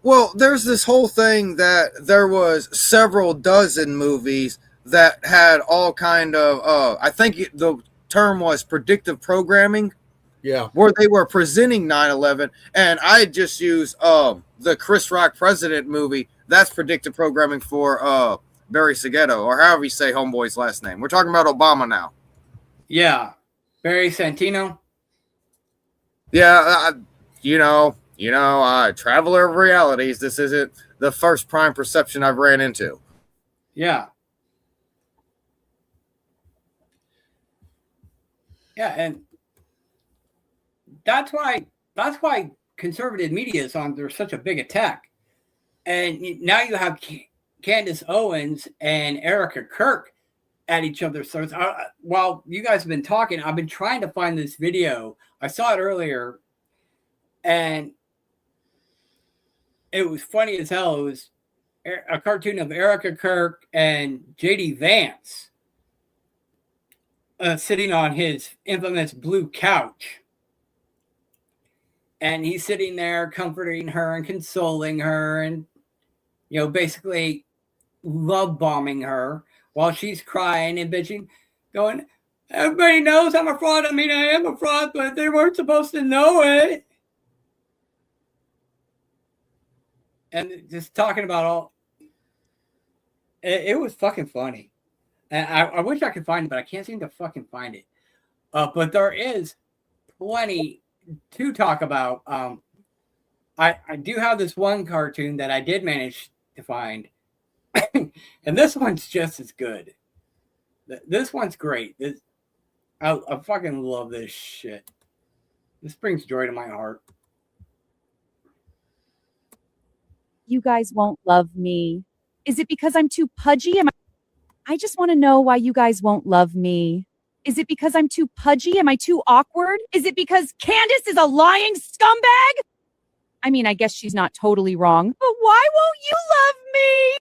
Well, there's this whole thing that there was several dozen movies that had all kind of, I think the term was predictive programming. Yeah. Where they were presenting 9/11. And I just use the Chris Rock President movie. That's predictive programming for Barry Seghetto, or however you say homeboy's last name. We're talking about Obama now. Yeah. Barry Santino. Yeah. Traveler of realities. This isn't the first prime perception I've ran into. Yeah. Yeah, and that's why conservative media is under such a big attack. And now you have Candace Owens and Erika Kirk at each other's throats. While you guys have been talking, I've been trying to find this video. I saw it earlier, and it was funny as hell. It was a cartoon of Erika Kirk and J.D. Vance sitting on his infamous blue couch. And he's sitting there comforting her and consoling her and, basically love bombing her while she's crying and bitching, going, everybody knows I'm a fraud. I mean, I am a fraud, but they weren't supposed to know it. And just talking about it was fucking funny. And I wish I could find it, but I can't seem to fucking find it. But there is plenty to talk about. I do have this one cartoon that I did manage to find. And this one's just as good. This one's great. I fucking love this shit. This brings joy to my heart. You guys won't love me. Is it because I'm too pudgy? I just want to know why you guys won't love me. Is it because I'm too pudgy? Am I too awkward? Is it because Candace is a lying scumbag? I mean, I guess she's not totally wrong, but why won't you love me?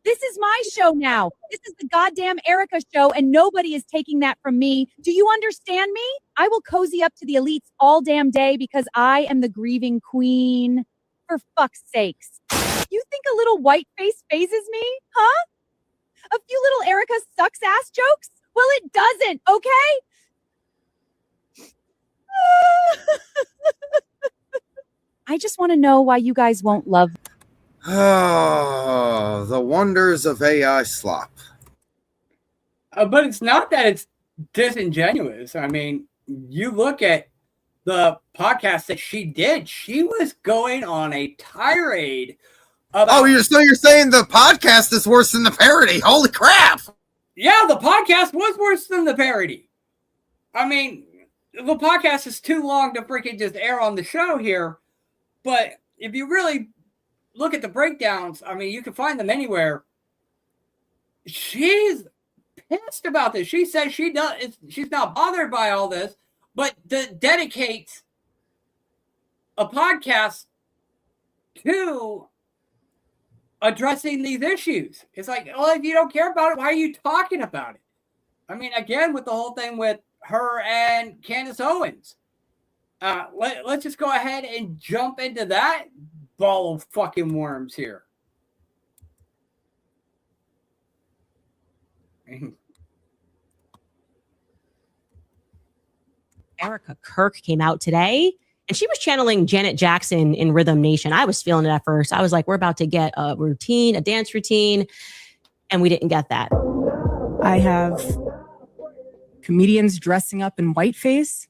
This is my show now. This is the goddamn Erika show, and nobody is taking that from me. Do you understand me? I will cozy up to the elites all damn day because I am the grieving queen. For fuck's sakes. You think a little white face phases me? Huh? A few little Erika sucks ass jokes? Well, it doesn't, okay? I just want to know why you guys won't love. Oh, the wonders of AI slop. But it's not that it's disingenuous. I mean, you look at the podcast that she did. She was going on a tirade about. Oh, you're saying the podcast is worse than the parody? Holy crap! Yeah, the podcast was worse than the parody. I mean, the podcast is too long to freaking just air on the show here. But if you really look at the breakdowns, I mean, you can find them anywhere. She's pissed about this. She says she's not bothered by all this, but dedicates a podcast to addressing these issues. It's like, well, if you don't care about it, why are you talking about it? I mean, again, with the whole thing with her and Candace Owens. Let's just go ahead and jump into that ball of fucking worms here. Erika Kirk came out today, and she was channeling Janet Jackson in Rhythm Nation. I was feeling it at first. I was like, we're about to get a routine, a dance routine, and we didn't get that. I have comedians dressing up in whiteface.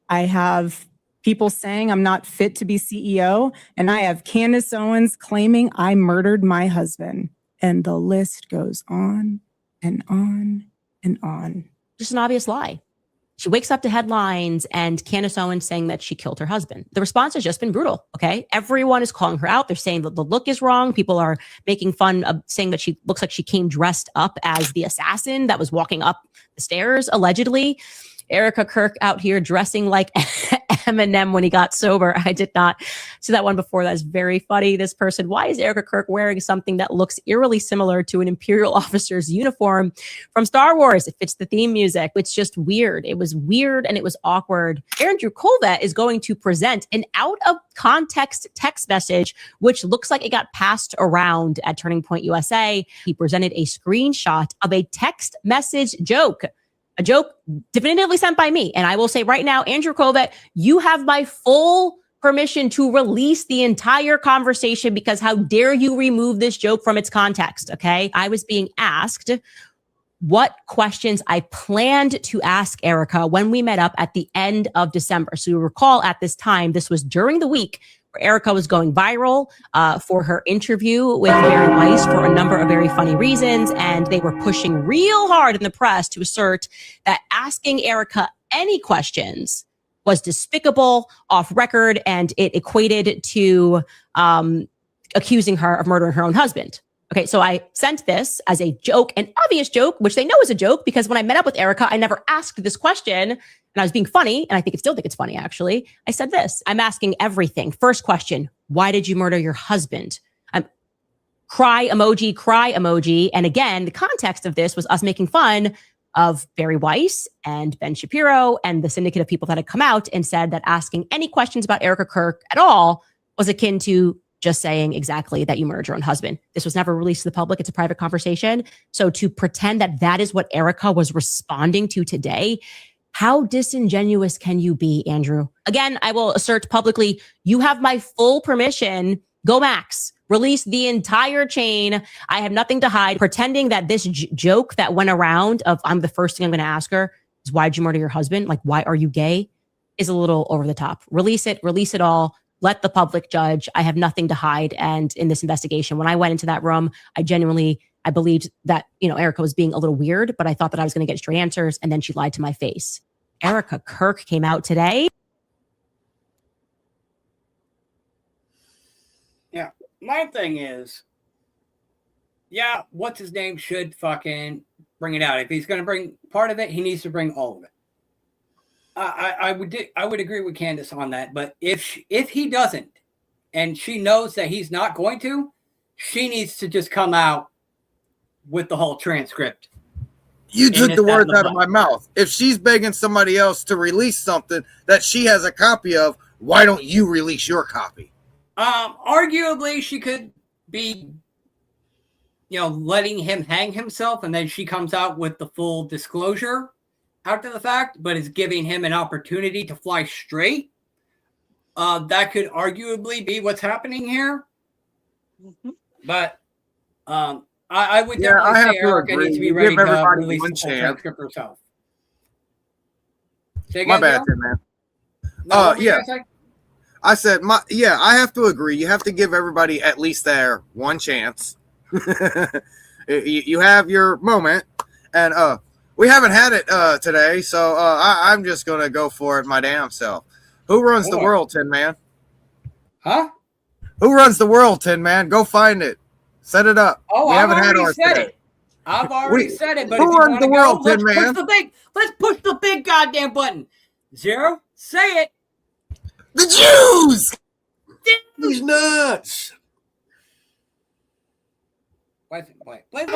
I have people saying I'm not fit to be CEO. And I have Candace Owens claiming I murdered my husband. And the list goes on and on and on. Just an obvious lie. She wakes up to headlines and Candace Owens saying that she killed her husband. The response has just been brutal, okay? Everyone is calling her out. They're saying that the look is wrong. People are making fun of saying that she looks like she came dressed up as the assassin that was walking up the stairs, allegedly. Erika Kirk out here dressing like Eminem when he got sober. I did not see that one before. That's very funny. This person, why is Erika Kirk wearing something that looks eerily similar to an Imperial officer's uniform from Star Wars? It fits the theme music. It's just weird. It was weird and it was awkward. Andrew Colvett is going to present an out of context text message, which looks like it got passed around at Turning Point USA. He presented a screenshot of a text message joke. A joke definitively sent by me. And I will say right now, Andrew Colvett, you have my full permission to release the entire conversation because how dare you remove this joke from its context, okay? I was being asked what questions I planned to ask Erika when we met up at the end of December. So you recall at this time, this was during the week where Erika was going viral for her interview with Barry Weiss for a number of very funny reasons. And they were pushing real hard in the press to assert that asking Erika any questions was despicable, off record, and it equated to accusing her of murdering her own husband. Okay, so I sent this as a joke, an obvious joke, which they know is a joke because when I met up with Erika, I never asked this question and I was being funny. And I still think it's funny, actually. I said this, I'm asking everything. First question, why did you murder your husband? Cry emoji. And again, the context of this was us making fun of Barry Weiss and Ben Shapiro and the syndicate of people that had come out and said that asking any questions about Erika Kirk at all was akin to just saying exactly that you murdered your own husband. This was never released to the public. It's a private conversation. So to pretend that that is what Erika was responding to today, how disingenuous can you be, Andrew? Again, I will assert publicly, you have my full permission. Go Max. Release the entire chain. I have nothing to hide. Pretending that this joke that went around of I'm the first thing I'm going to ask her is why'd you murder your husband? Like, why are you gay? Is a little over the top. Release it all. Let the public judge. I have nothing to hide. And in this investigation, when I went into that room, I genuinely I believed that, Erika was being a little weird, but I thought that I was going to get straight answers. And then she lied to my face. Erika Kirk came out today. Yeah. My thing is, yeah, what's his name should fucking bring it out. If he's going to bring part of it, he needs to bring all of it. I would agree with Candace on that. But if he doesn't, and she knows that he's not going to, she needs to just come out with the whole transcript. You took the words out of my mouth. If she's begging somebody else to release something that she has a copy of, why don't you release your copy? Arguably, she could be, letting him hang himself, and then she comes out with the full disclosure after the fact, but is giving him an opportunity to fly straight. That could arguably be what's happening here. Mm-hmm. But I would definitely say Erika needs to be ready to release the full transcript herself. My bad, man. Yeah. I said, I have to agree. You have to give everybody at least their one chance. You have your moment, and we haven't had it today, so I'm just gonna go for it my damn self. Who runs the world, Tinman? Huh? Who runs the world, Tinman? Go find it. Set it up. Oh, we haven't had ours today. It. I've already said it, but who runs the world, Tinman? Let's push the big goddamn button. Zero, say it. The Jews! These nuts! Wait.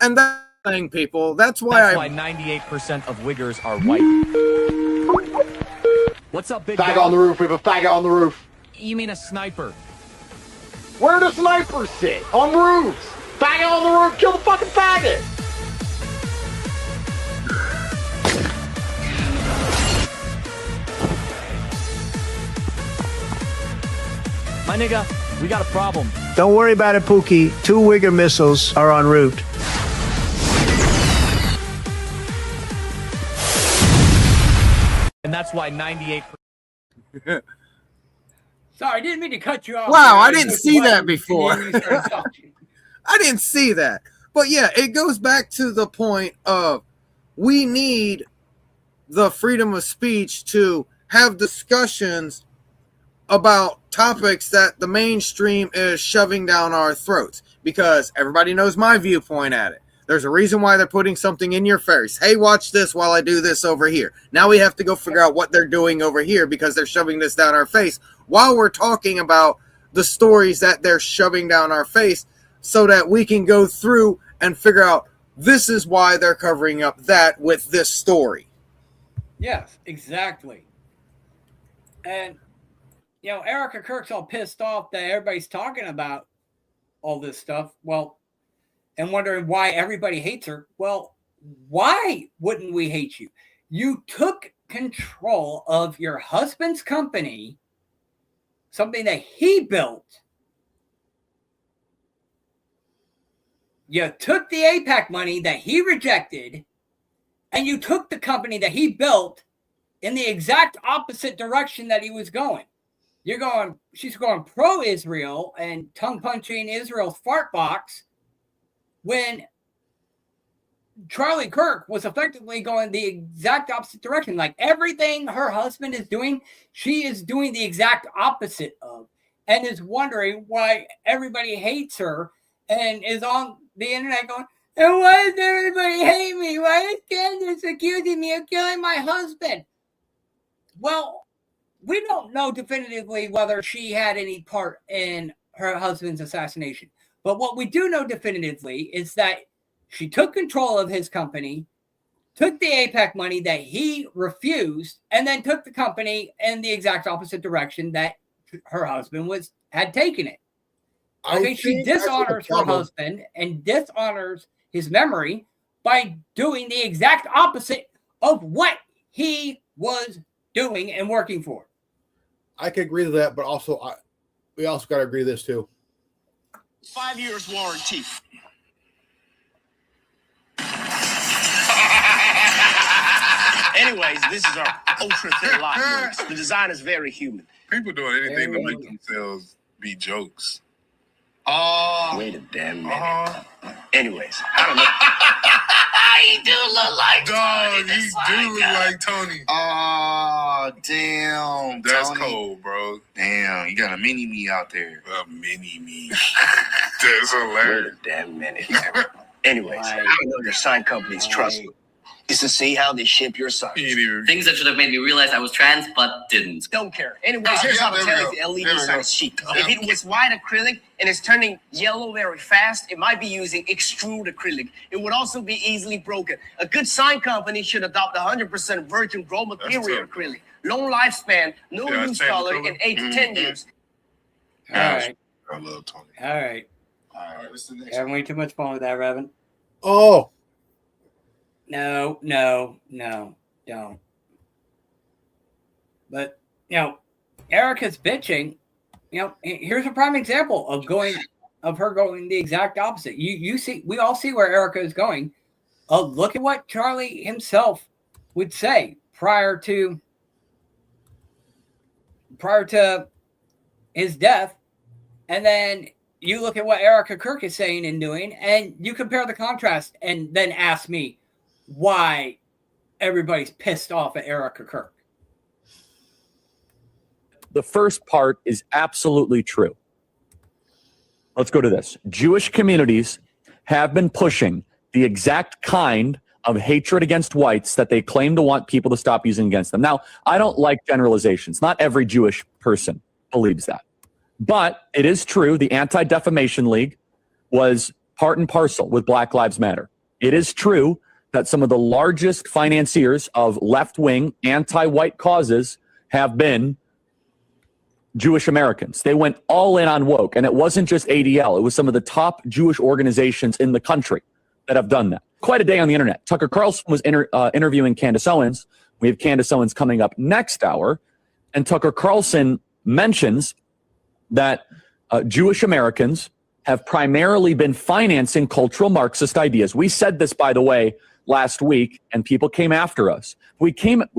And that thing, people. That's why 98% of Wiggers are white. What's up, big Faggot dog? on the roof. We have a faggot on the roof. You mean a sniper? Where do snipers sit? On roofs. Faggot on the roof. Kill the fucking faggot. My nigga, we got a problem. Don't worry about it, Pookie. 2 Wigger missiles are en route. And that's why 98%. Sorry, I didn't mean to cut you off. Wow, I didn't see that before. I didn't see that. But yeah, it goes back to the point of we need the freedom of speech to have discussions about topics that the mainstream is shoving down our throats, because everybody knows my viewpoint at it. There's a reason why they're putting something in your face. Hey, watch this while I do this over here. Now we have to go figure out what they're doing over here because they're shoving this down our face while we're talking about the stories that they're shoving down our face, so that we can go through and figure out this is why they're covering up that with this story. Yes, exactly. And Erika Kirk's all pissed off that everybody's talking about all this stuff. Well, and wondering why everybody hates her. Well, why wouldn't we hate you? You took control of your husband's company, something that he built. You took the AIPAC money that he rejected, and you took the company that he built in the exact opposite direction that he was going. She's going pro-Israel and tongue-punching Israel's fart box, when Charlie Kirk was effectively going the exact opposite direction. Like everything her husband is doing, she is doing the exact opposite of, and is wondering why everybody hates her and is on the internet going, and why does everybody hate me? Why is Candace accusing me of killing my husband? Well, we don't know definitively whether she had any part in her husband's assassination. But what we do know definitively is that she took control of his company, took the APEC money that he refused, and then took the company in the exact opposite direction that her husband had taken it. Okay, she dishonors her husband and dishonors his memory by doing the exact opposite of what he was doing and working for. I can agree to that, but also we also got to agree to this too. 5 years warranty. Anyways, this is our ultra thin lock brakes. The design is very human. People doing anything to make themselves be jokes. Wait a damn minute. Anyways, I don't know. He do look like Tony. He do look like Tony. Oh, damn. That's Tony. cold, bro. Damn, you got a mini-me out there. A mini-me. That's hilarious. Wait a damn minute. Anyways, I don't know your sign company's trustworthy. Is to see how they ship your signs. Things that should have made me realize I was trans, but didn't. Don't care. Anyways, here's how to tell if the LED sign is cheap. If it was white acrylic and it's turning yellow very fast, it might be using extrude acrylic. It would also be easily broken. A good sign company should adopt 100% virgin raw material acrylic. Long lifespan, no loose color, and 8 to 10 years. All right. I love Tony. All right. What's the next Having way too much fun with that, Revan. Oh. No, don't. But, Erika's bitching. Here's a prime example of her going the exact opposite. You see, we all see where Erika is going. Look at what Charlie himself would say prior to his death. And then you look at what Erika Kirk is saying and doing, and you compare the contrast and then ask me why everybody's pissed off at Erika Kirk. The first part is absolutely true. Let's go to this. Jewish communities have been pushing the exact kind of hatred against whites that they claim to want people to stop using against them. Now, I don't like generalizations. Not every Jewish person believes that. But it is true the Anti-Defamation League was part and parcel with Black Lives Matter. It is true that some of the largest financiers of left-wing anti-white causes have been Jewish Americans. They went all in on woke, and it wasn't just ADL. It was some of the top Jewish organizations in the country that have done that. Quite a day on the internet. Tucker Carlson was interviewing Candace Owens. We have Candace Owens coming up next hour, and Tucker Carlson mentions that Jewish Americans have primarily been financing cultural Marxist ideas. We said this, by the way, last week, and people came after us. We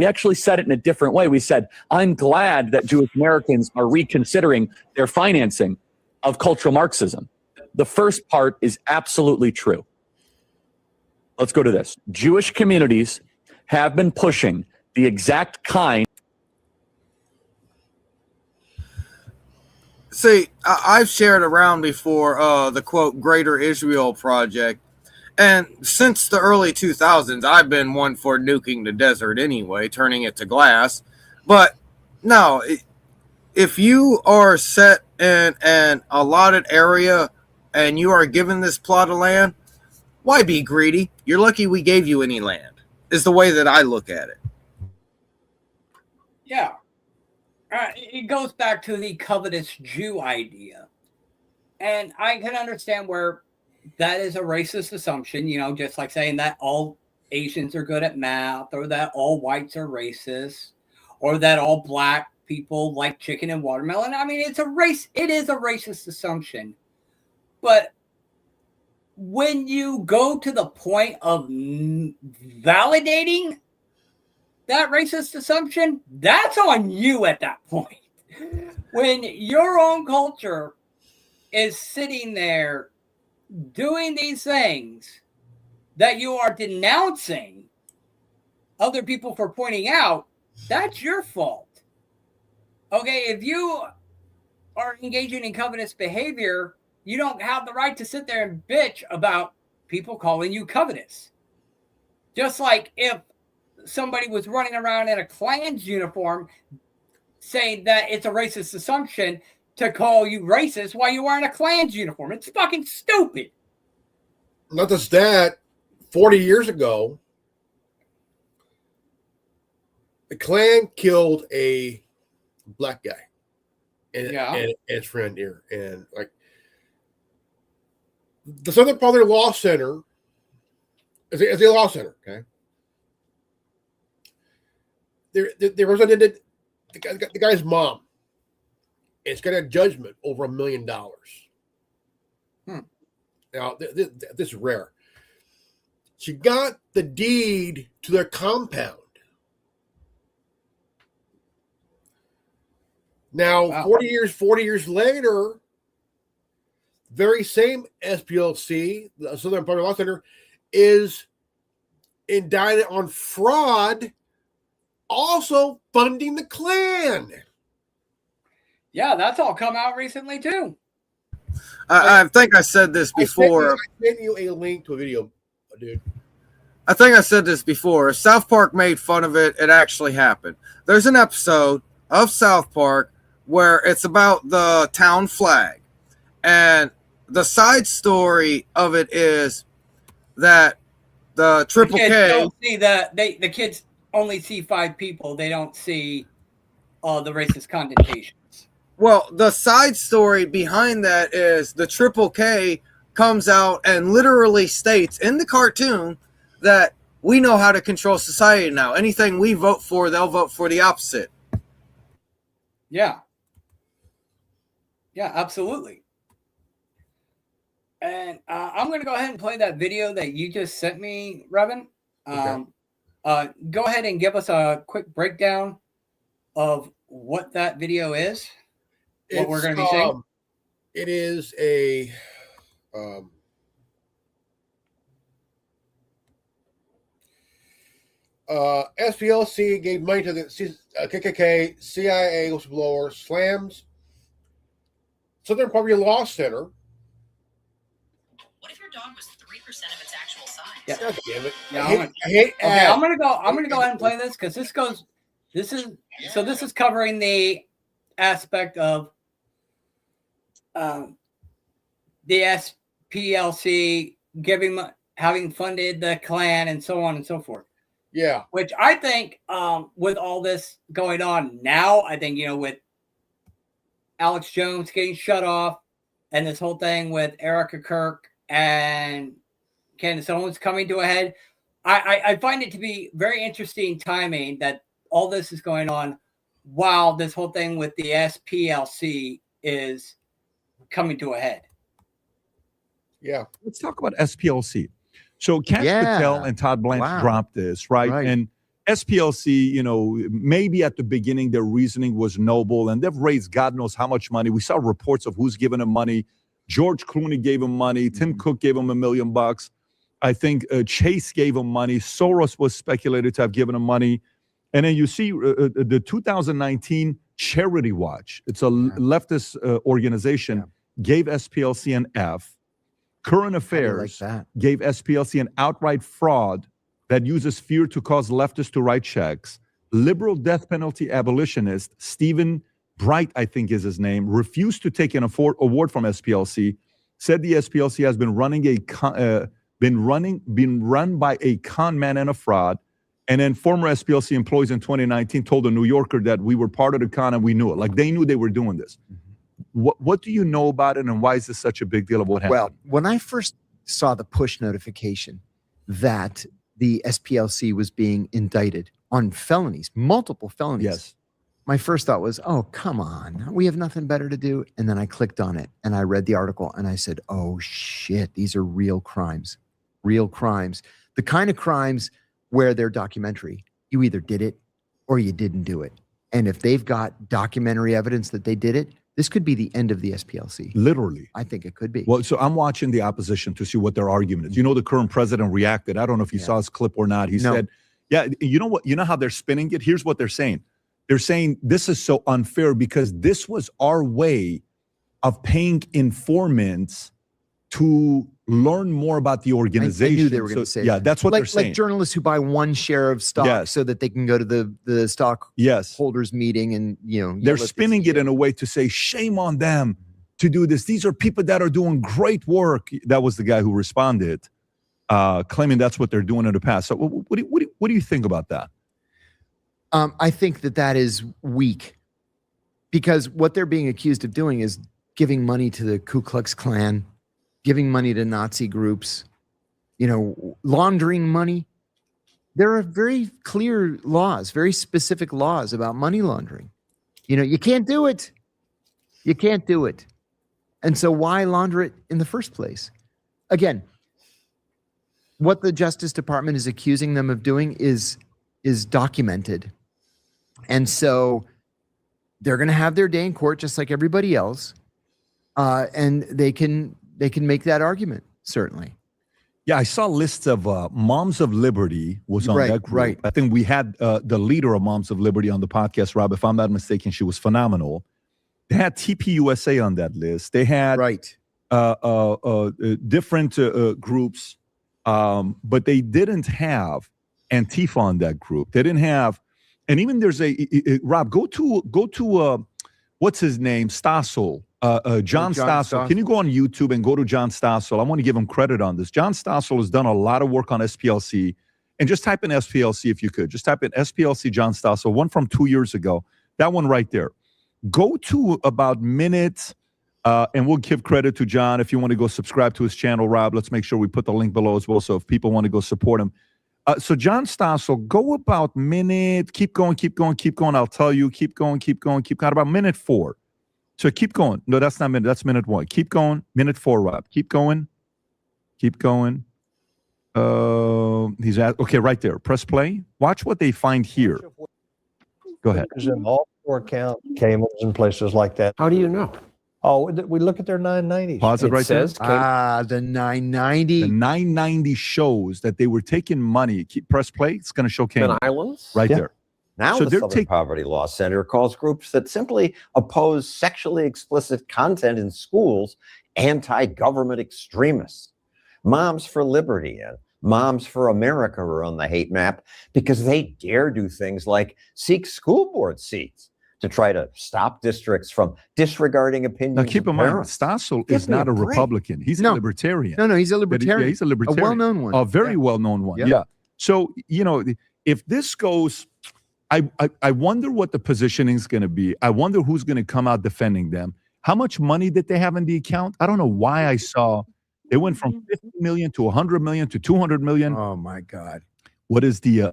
actually said it in a different way. We said, I'm glad that Jewish Americans are reconsidering their financing of cultural Marxism. The first part is absolutely true. Let's go to this. Jewish communities have been pushing the exact kind. See, I've shared around before the quote Greater Israel Project. And since the early 2000s, I've been one for nuking the desert anyway, turning it to glass. But no, if you are set in an allotted area and you are given this plot of land, why be greedy? You're lucky we gave you any land, is the way that I look at it. Yeah. It goes back to the covetous Jew idea. And I can understand where that is a racist assumption, just like saying that all Asians are good at math, or that all whites are racist, or that all black people like chicken and watermelon. I mean, it is a racist assumption. But when you go to the point of validating that racist assumption, that's on you at that point. When your own culture is sitting there doing these things that you are denouncing other people for pointing out, that's your fault. Okay, if you are engaging in covetous behavior, you don't have the right to sit there and bitch about people calling you covetous. Just like if somebody was running around in a Klan's uniform saying that it's a racist assumption to call you racist while you're wearing a Klan's uniform. It's fucking stupid. Not just that, 40 years ago, the Klan killed a black guy and his friend here. And like the Southern Poverty Law Center is a law center, okay? There was the guy's mom. It's got a judgment over $1 million. Now, this is rare. She got the deed to their compound. Now, 40 years later, very same SPLC, the Southern Poverty Law Center, is indicted on fraud, also funding the Klan. Yeah, that's all come out recently too. I think I said this before. I sent you a link to a video, dude. I think I said this before. South Park made fun of it. It actually happened. There's an episode of South Park where it's about the town flag. And the side story of it is that the Triple K don't see the kids only see 5 people. They don't see the racist connotations. Well, the side story behind that is the Triple K comes out and literally states in the cartoon that we know how to control society now. Anything we vote for, they'll vote for the opposite. Yeah. Yeah, absolutely. And I'm going to go ahead and play that video that you just sent me, Revan. Go ahead and give us a quick breakdown of what that video is. What we're going to be seeing? It is a SPLC gave money to the KKK, CIA whistleblower, slams Southern Poverty Law Center. What if your dog was 3% of its actual size? Yeah. God damn it. Yeah, I'm gonna go ahead and play this because this is covering the aspect of the SPLC having funded the Klan and so on and so forth. Yeah. Which I think with all this going on now, I think, with Alex Jones getting shut off and this whole thing with Erika Kirk and Candace Owens coming to a head, I find it to be very interesting timing that all this is going on while this whole thing with the SPLC is coming to a head. Yeah. Let's talk about SPLC. So Candace Patel and Todd Blanche dropped this, right? And SPLC, maybe at the beginning their reasoning was noble and they've raised God knows how much money. We saw reports of who's given them money. George Clooney gave him money. Tim Cook gave him $1 million. I think Chase gave him money. Soros was speculated to have given him money. And then you see the 2019 Charity Watch. It's a leftist organization. Gave SPLC an F. Current Affairs gave SPLC an outright fraud that uses fear to cause leftists to write checks. Liberal death penalty abolitionist Stephen Bright, I think is his name, refused to take an award from SPLC. Said the SPLC has been run by a con man and a fraud. And then former SPLC employees in 2019 told the New Yorker that we were part of the con and we knew it. Like they knew they were doing this. What do you know about it and why is this such a big deal of what happened? Well, when I first saw the push notification that the SPLC was being indicted on felonies, multiple felonies, my first thought was, oh, come on, we have nothing better to do. And then I clicked on it and I read the article and I said, oh shit, these are real crimes, the kind of crimes where they're documentary. You either did it or you didn't do it. And if they've got documentary evidence that they did it, this could be the end of the SPLC. Literally. I think it could be. Well, so I'm watching the opposition to see what their argument is. The current president reacted. I don't know if you saw his clip or not. He said, you know what? You know how they're spinning it? Here's what they're saying. They're saying this is so unfair because this was our way of paying informants to learn more about the organization. I knew they were going to say that. That's what they're saying. Like journalists who buy one share of stock so that they can go to the stock holders meeting and, they're spinning it in a way to say, shame on them to do this. These are people that are doing great work. That was the guy who responded, claiming that's what they're doing in the past. So what do you think about that? I think that is weak, because what they're being accused of doing is giving money to the Ku Klux Klan, giving money to Nazi groups, laundering money. There are very clear laws, very specific laws about money laundering. You can't do it. You can't do it. And so why launder it in the first place? Again, what the Justice Department is accusing them of doing is documented. And so they're going to have their day in court just like everybody else. And they can make that argument, certainly. Yeah, I saw lists of Moms of Liberty was on that group. Right. I think we had the leader of Moms of Liberty on the podcast, Rob. If I'm not mistaken, she was phenomenal. They had TPUSA on that list. They had different groups, but they didn't have Antifa on that group. They didn't have, and even there's Rob, go to what's his name? Stossel. John Stossel. Can you go on YouTube and go to John Stossel? I want to give him credit on this. John Stossel has done a lot of work on SPLC. And just type in SPLC if you could. Just type in SPLC John Stossel, one from 2 years ago. That one right there. Go to about minute, and we'll give credit to John. If you want to go subscribe to his channel, Rob, let's make sure we put the link below as well. So if people want to go support him. So John Stossel, go about minute. Keep going. I'll tell you. Keep going. About minute 4. So keep going. No, that's not minute. That's minute 1. Keep going. Minute 4, Rob. Keep going. He's at, okay, right there. Press play. Watch what they find here. Go ahead. In all 4 count Caymans and places like that. How do you know? Oh, we look at their 990s. Pause it right there. The 990. The 990 shows that they were taking money. Press play. It's going to show Cayman Islands? right there. Now So the they're Southern Poverty Law Center calls groups that simply oppose sexually explicit content in schools anti-government extremists. Moms for Liberty and Moms for America are on the hate map because they dare do things like seek school board seats to try to stop districts from disregarding opinions. Now keep in of mind, parents. Stossel Give is me not a break. Republican. He's a libertarian. No, he's a libertarian. Yeah, he's a libertarian. A well-known one. A very well-known one. Yeah. So, if this goes, I wonder what the positioning is going to be. I wonder who's going to come out defending them. How much money did they have in the account? I don't know why I saw it went from 50 million to 100 million to 200 million. Oh my God. What is the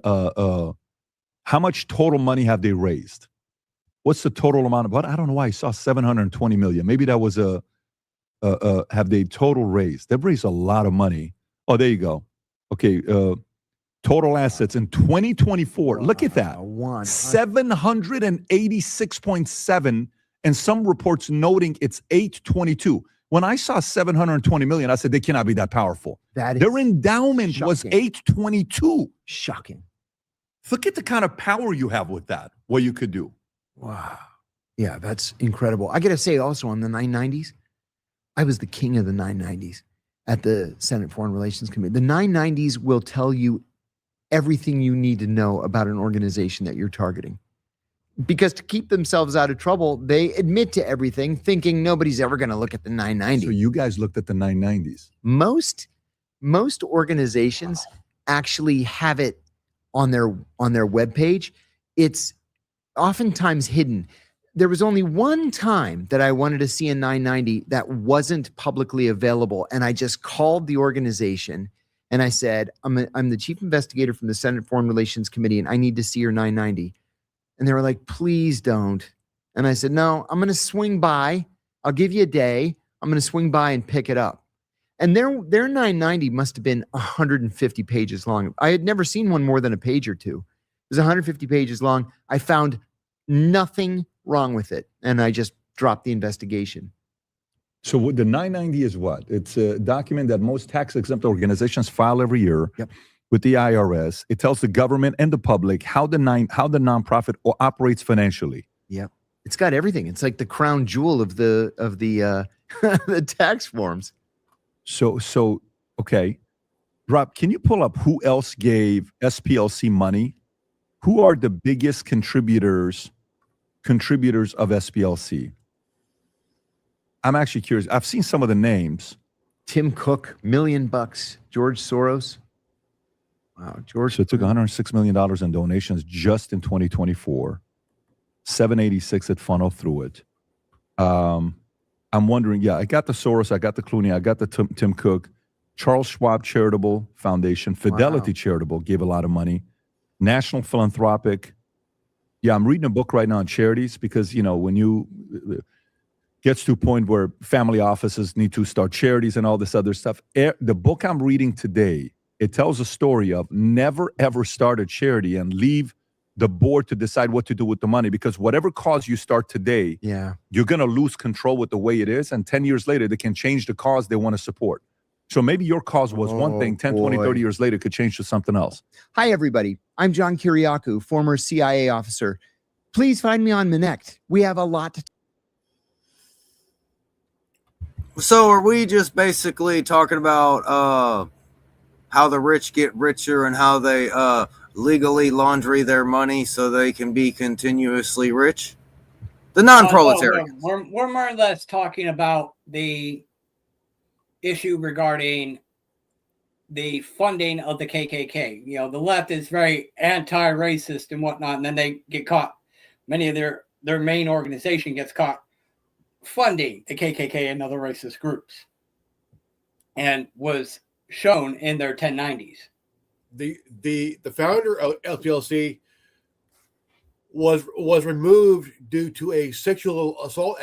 how much total money have they raised? What's the total amount of, I don't know why I saw 720 million. Maybe that was have they total raised? They've raised a lot of money. Oh, there you go. Okay. Total assets in 2024. Look at that. 786.7, and some reports noting it's 822. When I saw 720 million, I said they cannot be that powerful. Their endowment was 822. Shocking. Look at the kind of power you have with that. What you could do. Wow. Yeah, that's incredible. I got to say also on the 990s, I was the king of the 990s at the Senate Foreign Relations Committee. The 990s will tell you everything you need to know about an organization that you're targeting. Because to keep themselves out of trouble, they admit to everything, thinking nobody's ever going to look at the 990. So you guys looked at the 990s. Most organizations actually have it on their webpage. It's oftentimes hidden. There was only one time that I wanted to see a 990 that wasn't publicly available, and I just called the organization and I said, I'm the chief investigator from the Senate Foreign Relations Committee, and I need to see your 990. And they were like, please don't. And I said, no, I'm going to swing by. I'll give you a day. I'm going to swing by and pick it up. And their 990 must have been 150 pages long. I had never seen one more than a page or two. It was 150 pages long. I found nothing wrong with it. And I just dropped the investigation. So what the 990 is what? It's a document that most tax-exempt organizations file every year with the IRS. It tells the government and the public how the nonprofit operates financially. Yep. It's got everything. It's like the crown jewel of the the tax forms. So Okay. Rob, can you pull up who else gave SPLC money? Who are the biggest contributors of SPLC? I'm actually curious. I've seen some of the names. Tim Cook, $1 million. George Soros. Wow, George. So it took $106 million in donations just in 2024. 786 it funneled through it. I'm wondering, I got the Soros, I got the Clooney, I got the Tim Cook. Charles Schwab Charitable Foundation, Fidelity Charitable gave a lot of money. National Philanthropic. Yeah, I'm reading a book right now on charities because, when you gets to a point where family offices need to start charities and all this other stuff. The book I'm reading today, it tells a story of never, ever start a charity and leave the board to decide what to do with the money, because whatever cause you start today, you're going to lose control with the way it is. And 10 years later, they can change the cause they want to support. So maybe your cause was one thing, 10, 20, 30 years later could change to something else. Hi, everybody. I'm John Kiriakou, former CIA officer. Please find me on Minect. We have a lot to So are we just basically talking about how the rich get richer and how they legally laundry their money so they can be continuously rich? The non-proletariat. We're more or less talking about the issue regarding the funding of the KKK. The left is very anti-racist and whatnot, and then they get caught. Many of their main organization gets caught funding the KKK and other racist groups, and was shown in their 1090s. The founder of LPLC was removed due to a sexual assault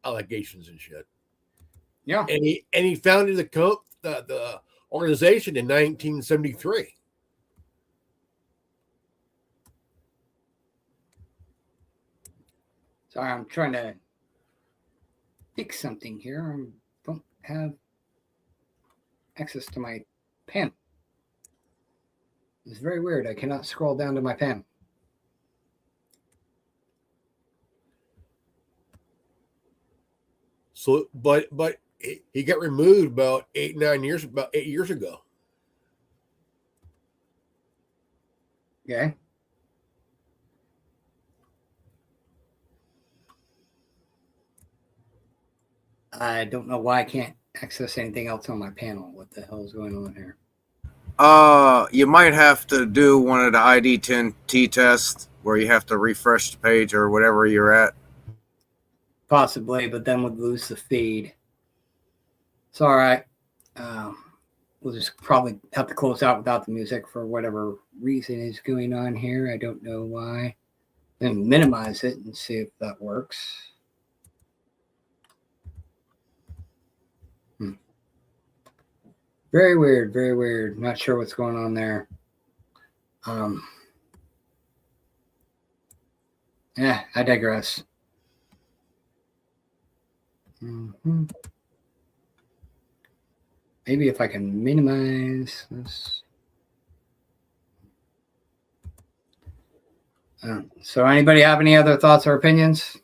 allegations and shit. Yeah, and he founded the organization in 1973. Sorry, I'm trying to fix something here. I don't have access to my pen. It's very weird. I cannot scroll down to my pen. So, but he got removed about 8 years ago. Okay. I don't know why I can't access anything else on my panel. What the hell is going on here? You might have to do one of the ID10T tests where you have to refresh the page or whatever you're at. Possibly, but then we'd lose the feed. It's all right. We'll just probably have to close out without the music for whatever reason is going on here. I don't know why. Then minimize it and see if that works. Very weird, very weird. Not sure what's going on there. Yeah, I digress. Maybe if I can minimize this. So anybody have any other thoughts or opinions?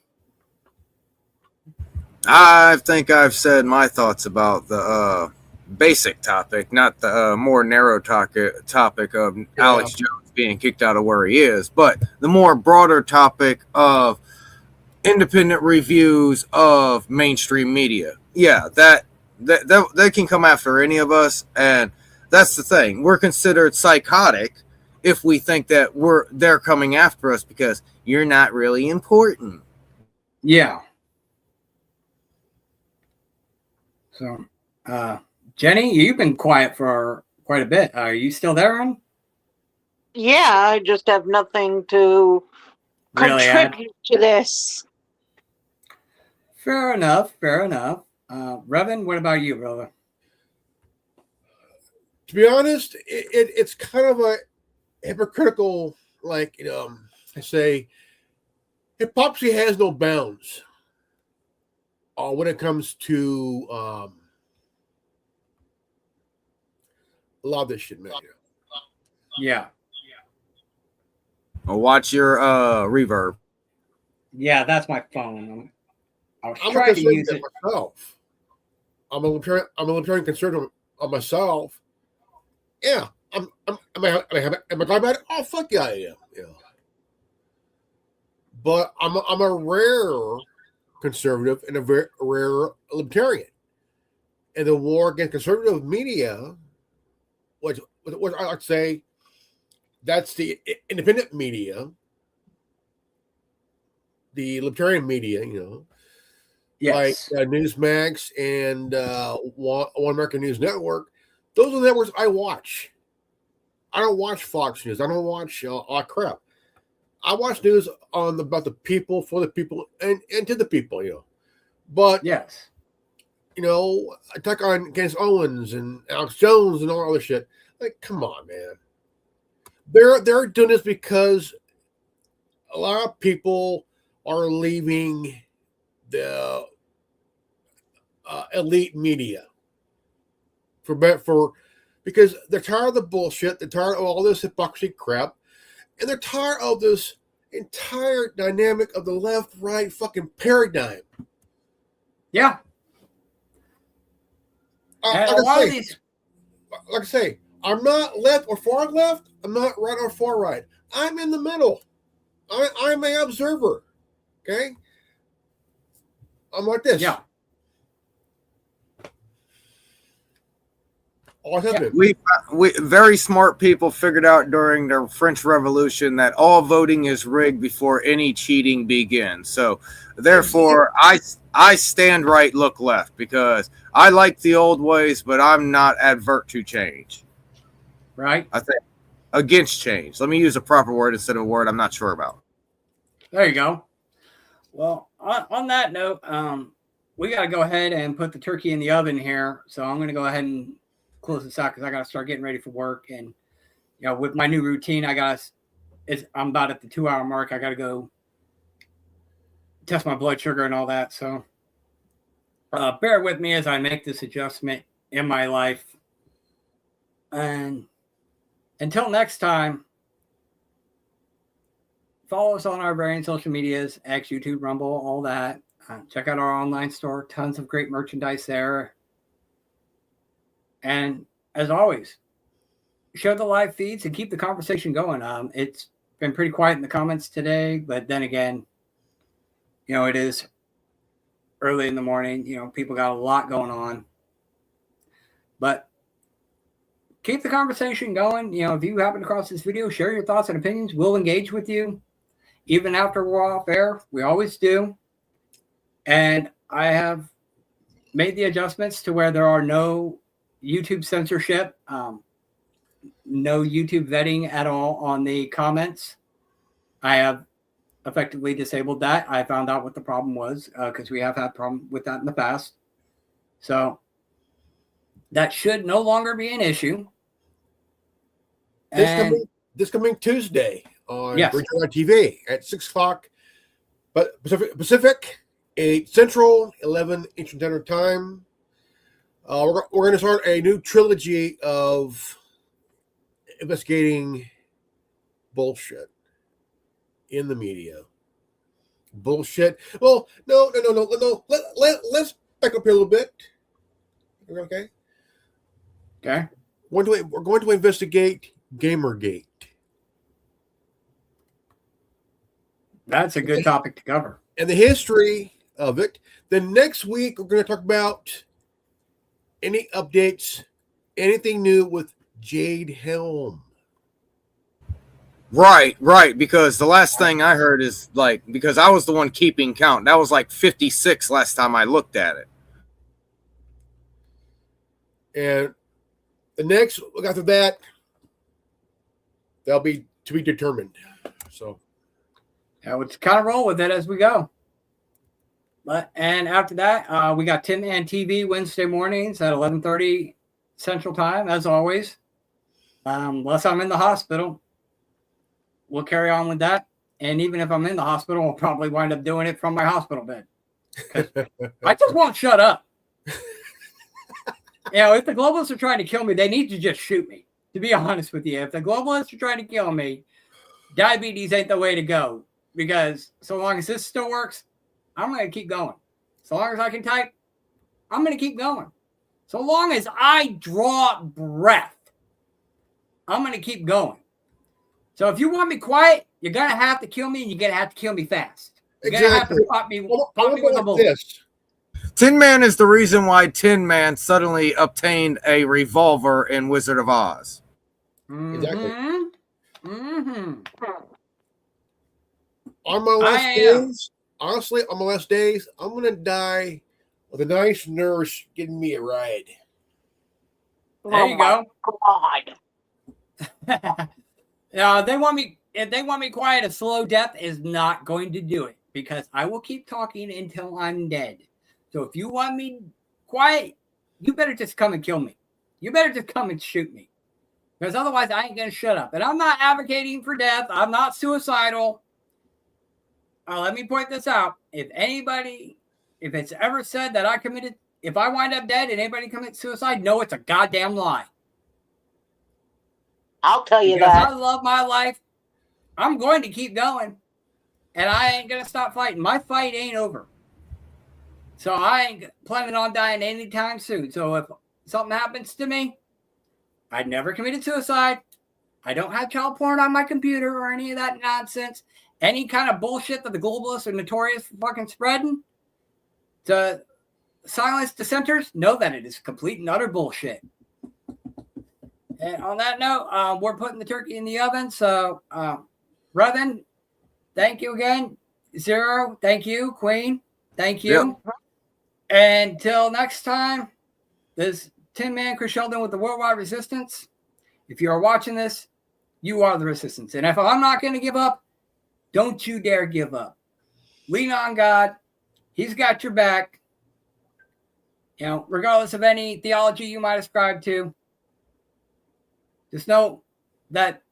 I think I've said my thoughts about the basic topic, not the more narrow topic of Alex Jones being kicked out of where he is, but the more broader topic of independent reviews of mainstream media. Yeah, that can come after any of us, and that's the thing. We're considered psychotic if we think that they're coming after us because you're not really important. Yeah. So, Jenny, you've been quiet for quite a bit. Are you still there, Ron? Yeah, I just have nothing to really contribute to this. Fair enough. Fair enough. Revan, what about you, brother? To be honest, it's kind of a hypocritical, I say, hypocrisy has no bounds when it comes to a lot of this shit, man. Yeah. Watch your reverb. Yeah, that's my phone. I was I'm trying to use it myself. I'm a libertarian conservative of myself. Yeah, am I talking about it? Oh, fuck yeah, I am. Yeah. But I'm a rare conservative and a very rare libertarian. And the war against conservative media, which I like to say, that's the independent media, the libertarian media, Yes. like Newsmax and One American News Network. Those are the networks I watch. I don't watch Fox News. I don't watch crap. I watch news about the people, for the people, and to the people. But yes, attack on Candace Owens and Alex Jones and all other shit. Like, come on, man. They're doing this because a lot of people are leaving the elite media because they're tired of the bullshit. They're tired of all this hypocrisy crap, and they're tired of this entire dynamic of the left-right fucking paradigm. Yeah. Like I say, I'm not left or far left. I'm not right or far right. I'm in the middle. I'm an observer. Okay? I'm like this. Yeah. We very smart people figured out during the French Revolution that all voting is rigged before any cheating begins. So, therefore, I stand right, look left, because I like the old ways, but I'm not advert to change. Right. I think against change. Let me use a proper word instead of a word I'm not sure about. There you go. Well, on that note, we got to go ahead and put the turkey in the oven here. So I'm going to go ahead and close this out because I got to start getting ready for work. And, with my new routine, I'm about at the 2-hour mark. I got to go test my blood sugar and all that. So bear with me as I make this adjustment in my life. And until next time, follow us on our various social medias, X, YouTube, Rumble, all that. Check out our online store. Tons of great merchandise there. And as always, share the live feeds and keep the conversation going. It's been pretty quiet in the comments today, but then again, it is early in the morning. People got a lot going on. But keep the conversation going. If you happen across this video, share your thoughts and opinions. We'll engage with you. Even after we're off air, we always do. And I have made the adjustments to where there are no YouTube censorship, no YouTube vetting at all on the comments. I have effectively disabled that. I found out what the problem was because we have had problem with that in the past. So that should no longer be an issue. This coming Tuesday on Bridgewater TV at 6 o'clock Pacific, 8 Central, 11 Eastern Standard Time. We're going to start a new trilogy of investigating bullshit in the media. Bullshit. Well, no. Let's back up here a little bit. Okay. Okay. We're going to investigate Gamergate. That's a good topic to cover. And the history of it. Then next week, we're going to talk about any updates, anything new with Jade Helm. Right. Because the last thing I heard is because I was the one keeping count. That was 56 last time I looked at it. And the next after that, that'll be to be determined. So, let's kind of roll with it as we go. And after that, we got Tinman TV Wednesday mornings at 11:30 Central Time, as always. Unless I'm in the hospital, we'll carry on with that. And even if I'm in the hospital, I'll probably wind up doing it from my hospital bed. I just won't shut up. If the globalists are trying to kill me, they need to just shoot me. To be honest with you, if the globalists are trying to kill me, diabetes ain't the way to go. Because so long as this still works, I'm going to keep going. So long as I can type, I'm going to keep going. So long as I draw breath, I'm going to keep going. So if you want me quiet, you're going to have to kill me, and you're going to have to kill me fast. You're going to have to pop me with a bullet. Tinman is the reason why Tinman suddenly obtained a revolver in Wizard of Oz. Exactly. Mm-hmm. On my last days, honestly, on my last days, I'm gonna die with a nice nurse giving me a ride. There you go. If they want me quiet, a slow death is not going to do it, because I will keep talking until I'm dead. So if you want me quiet, you better just come and kill me. You better just come and shoot me, because otherwise I ain't going to shut up. And I'm not advocating for death. I'm not suicidal. Let me point this out. If it's ever said that if I wind up dead and anybody commits suicide, no, it's a goddamn lie. I'll tell you because that. I love my life. I'm going to keep going, and I ain't going to stop fighting. My fight ain't over. So I ain't planning on dying anytime soon. So if something happens to me, I never committed suicide. I don't have child porn on my computer or any of that nonsense. Any kind of bullshit that the globalists are notorious for fucking spreading to silence dissenters, know that it is complete and utter bullshit. And on that note, we're putting the turkey in the oven. So, Revan, thank you again. Zero, thank you. Queen, thank you. Yep. Until next time, this is Tinman Chris Sheldon with the Worldwide Resistance. If you are watching this, you are the resistance. And if I'm not going to give up, don't you dare give up. Lean on God. He's got your back. You know, regardless of any theology you might ascribe to, just know that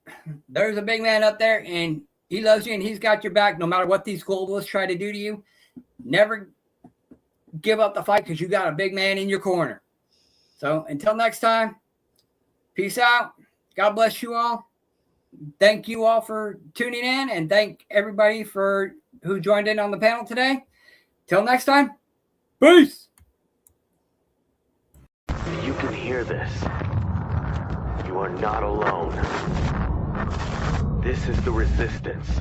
there's a big man up there, and he loves you, and he's got your back no matter what these globalists try to do to you. Never give up the fight, because you got a big man in your corner. So until next time, peace out. God bless you all. Thank you all for tuning in, and thank everybody who joined in on the panel today. Till next time, peace. You can hear this. You are not alone. This is the resistance.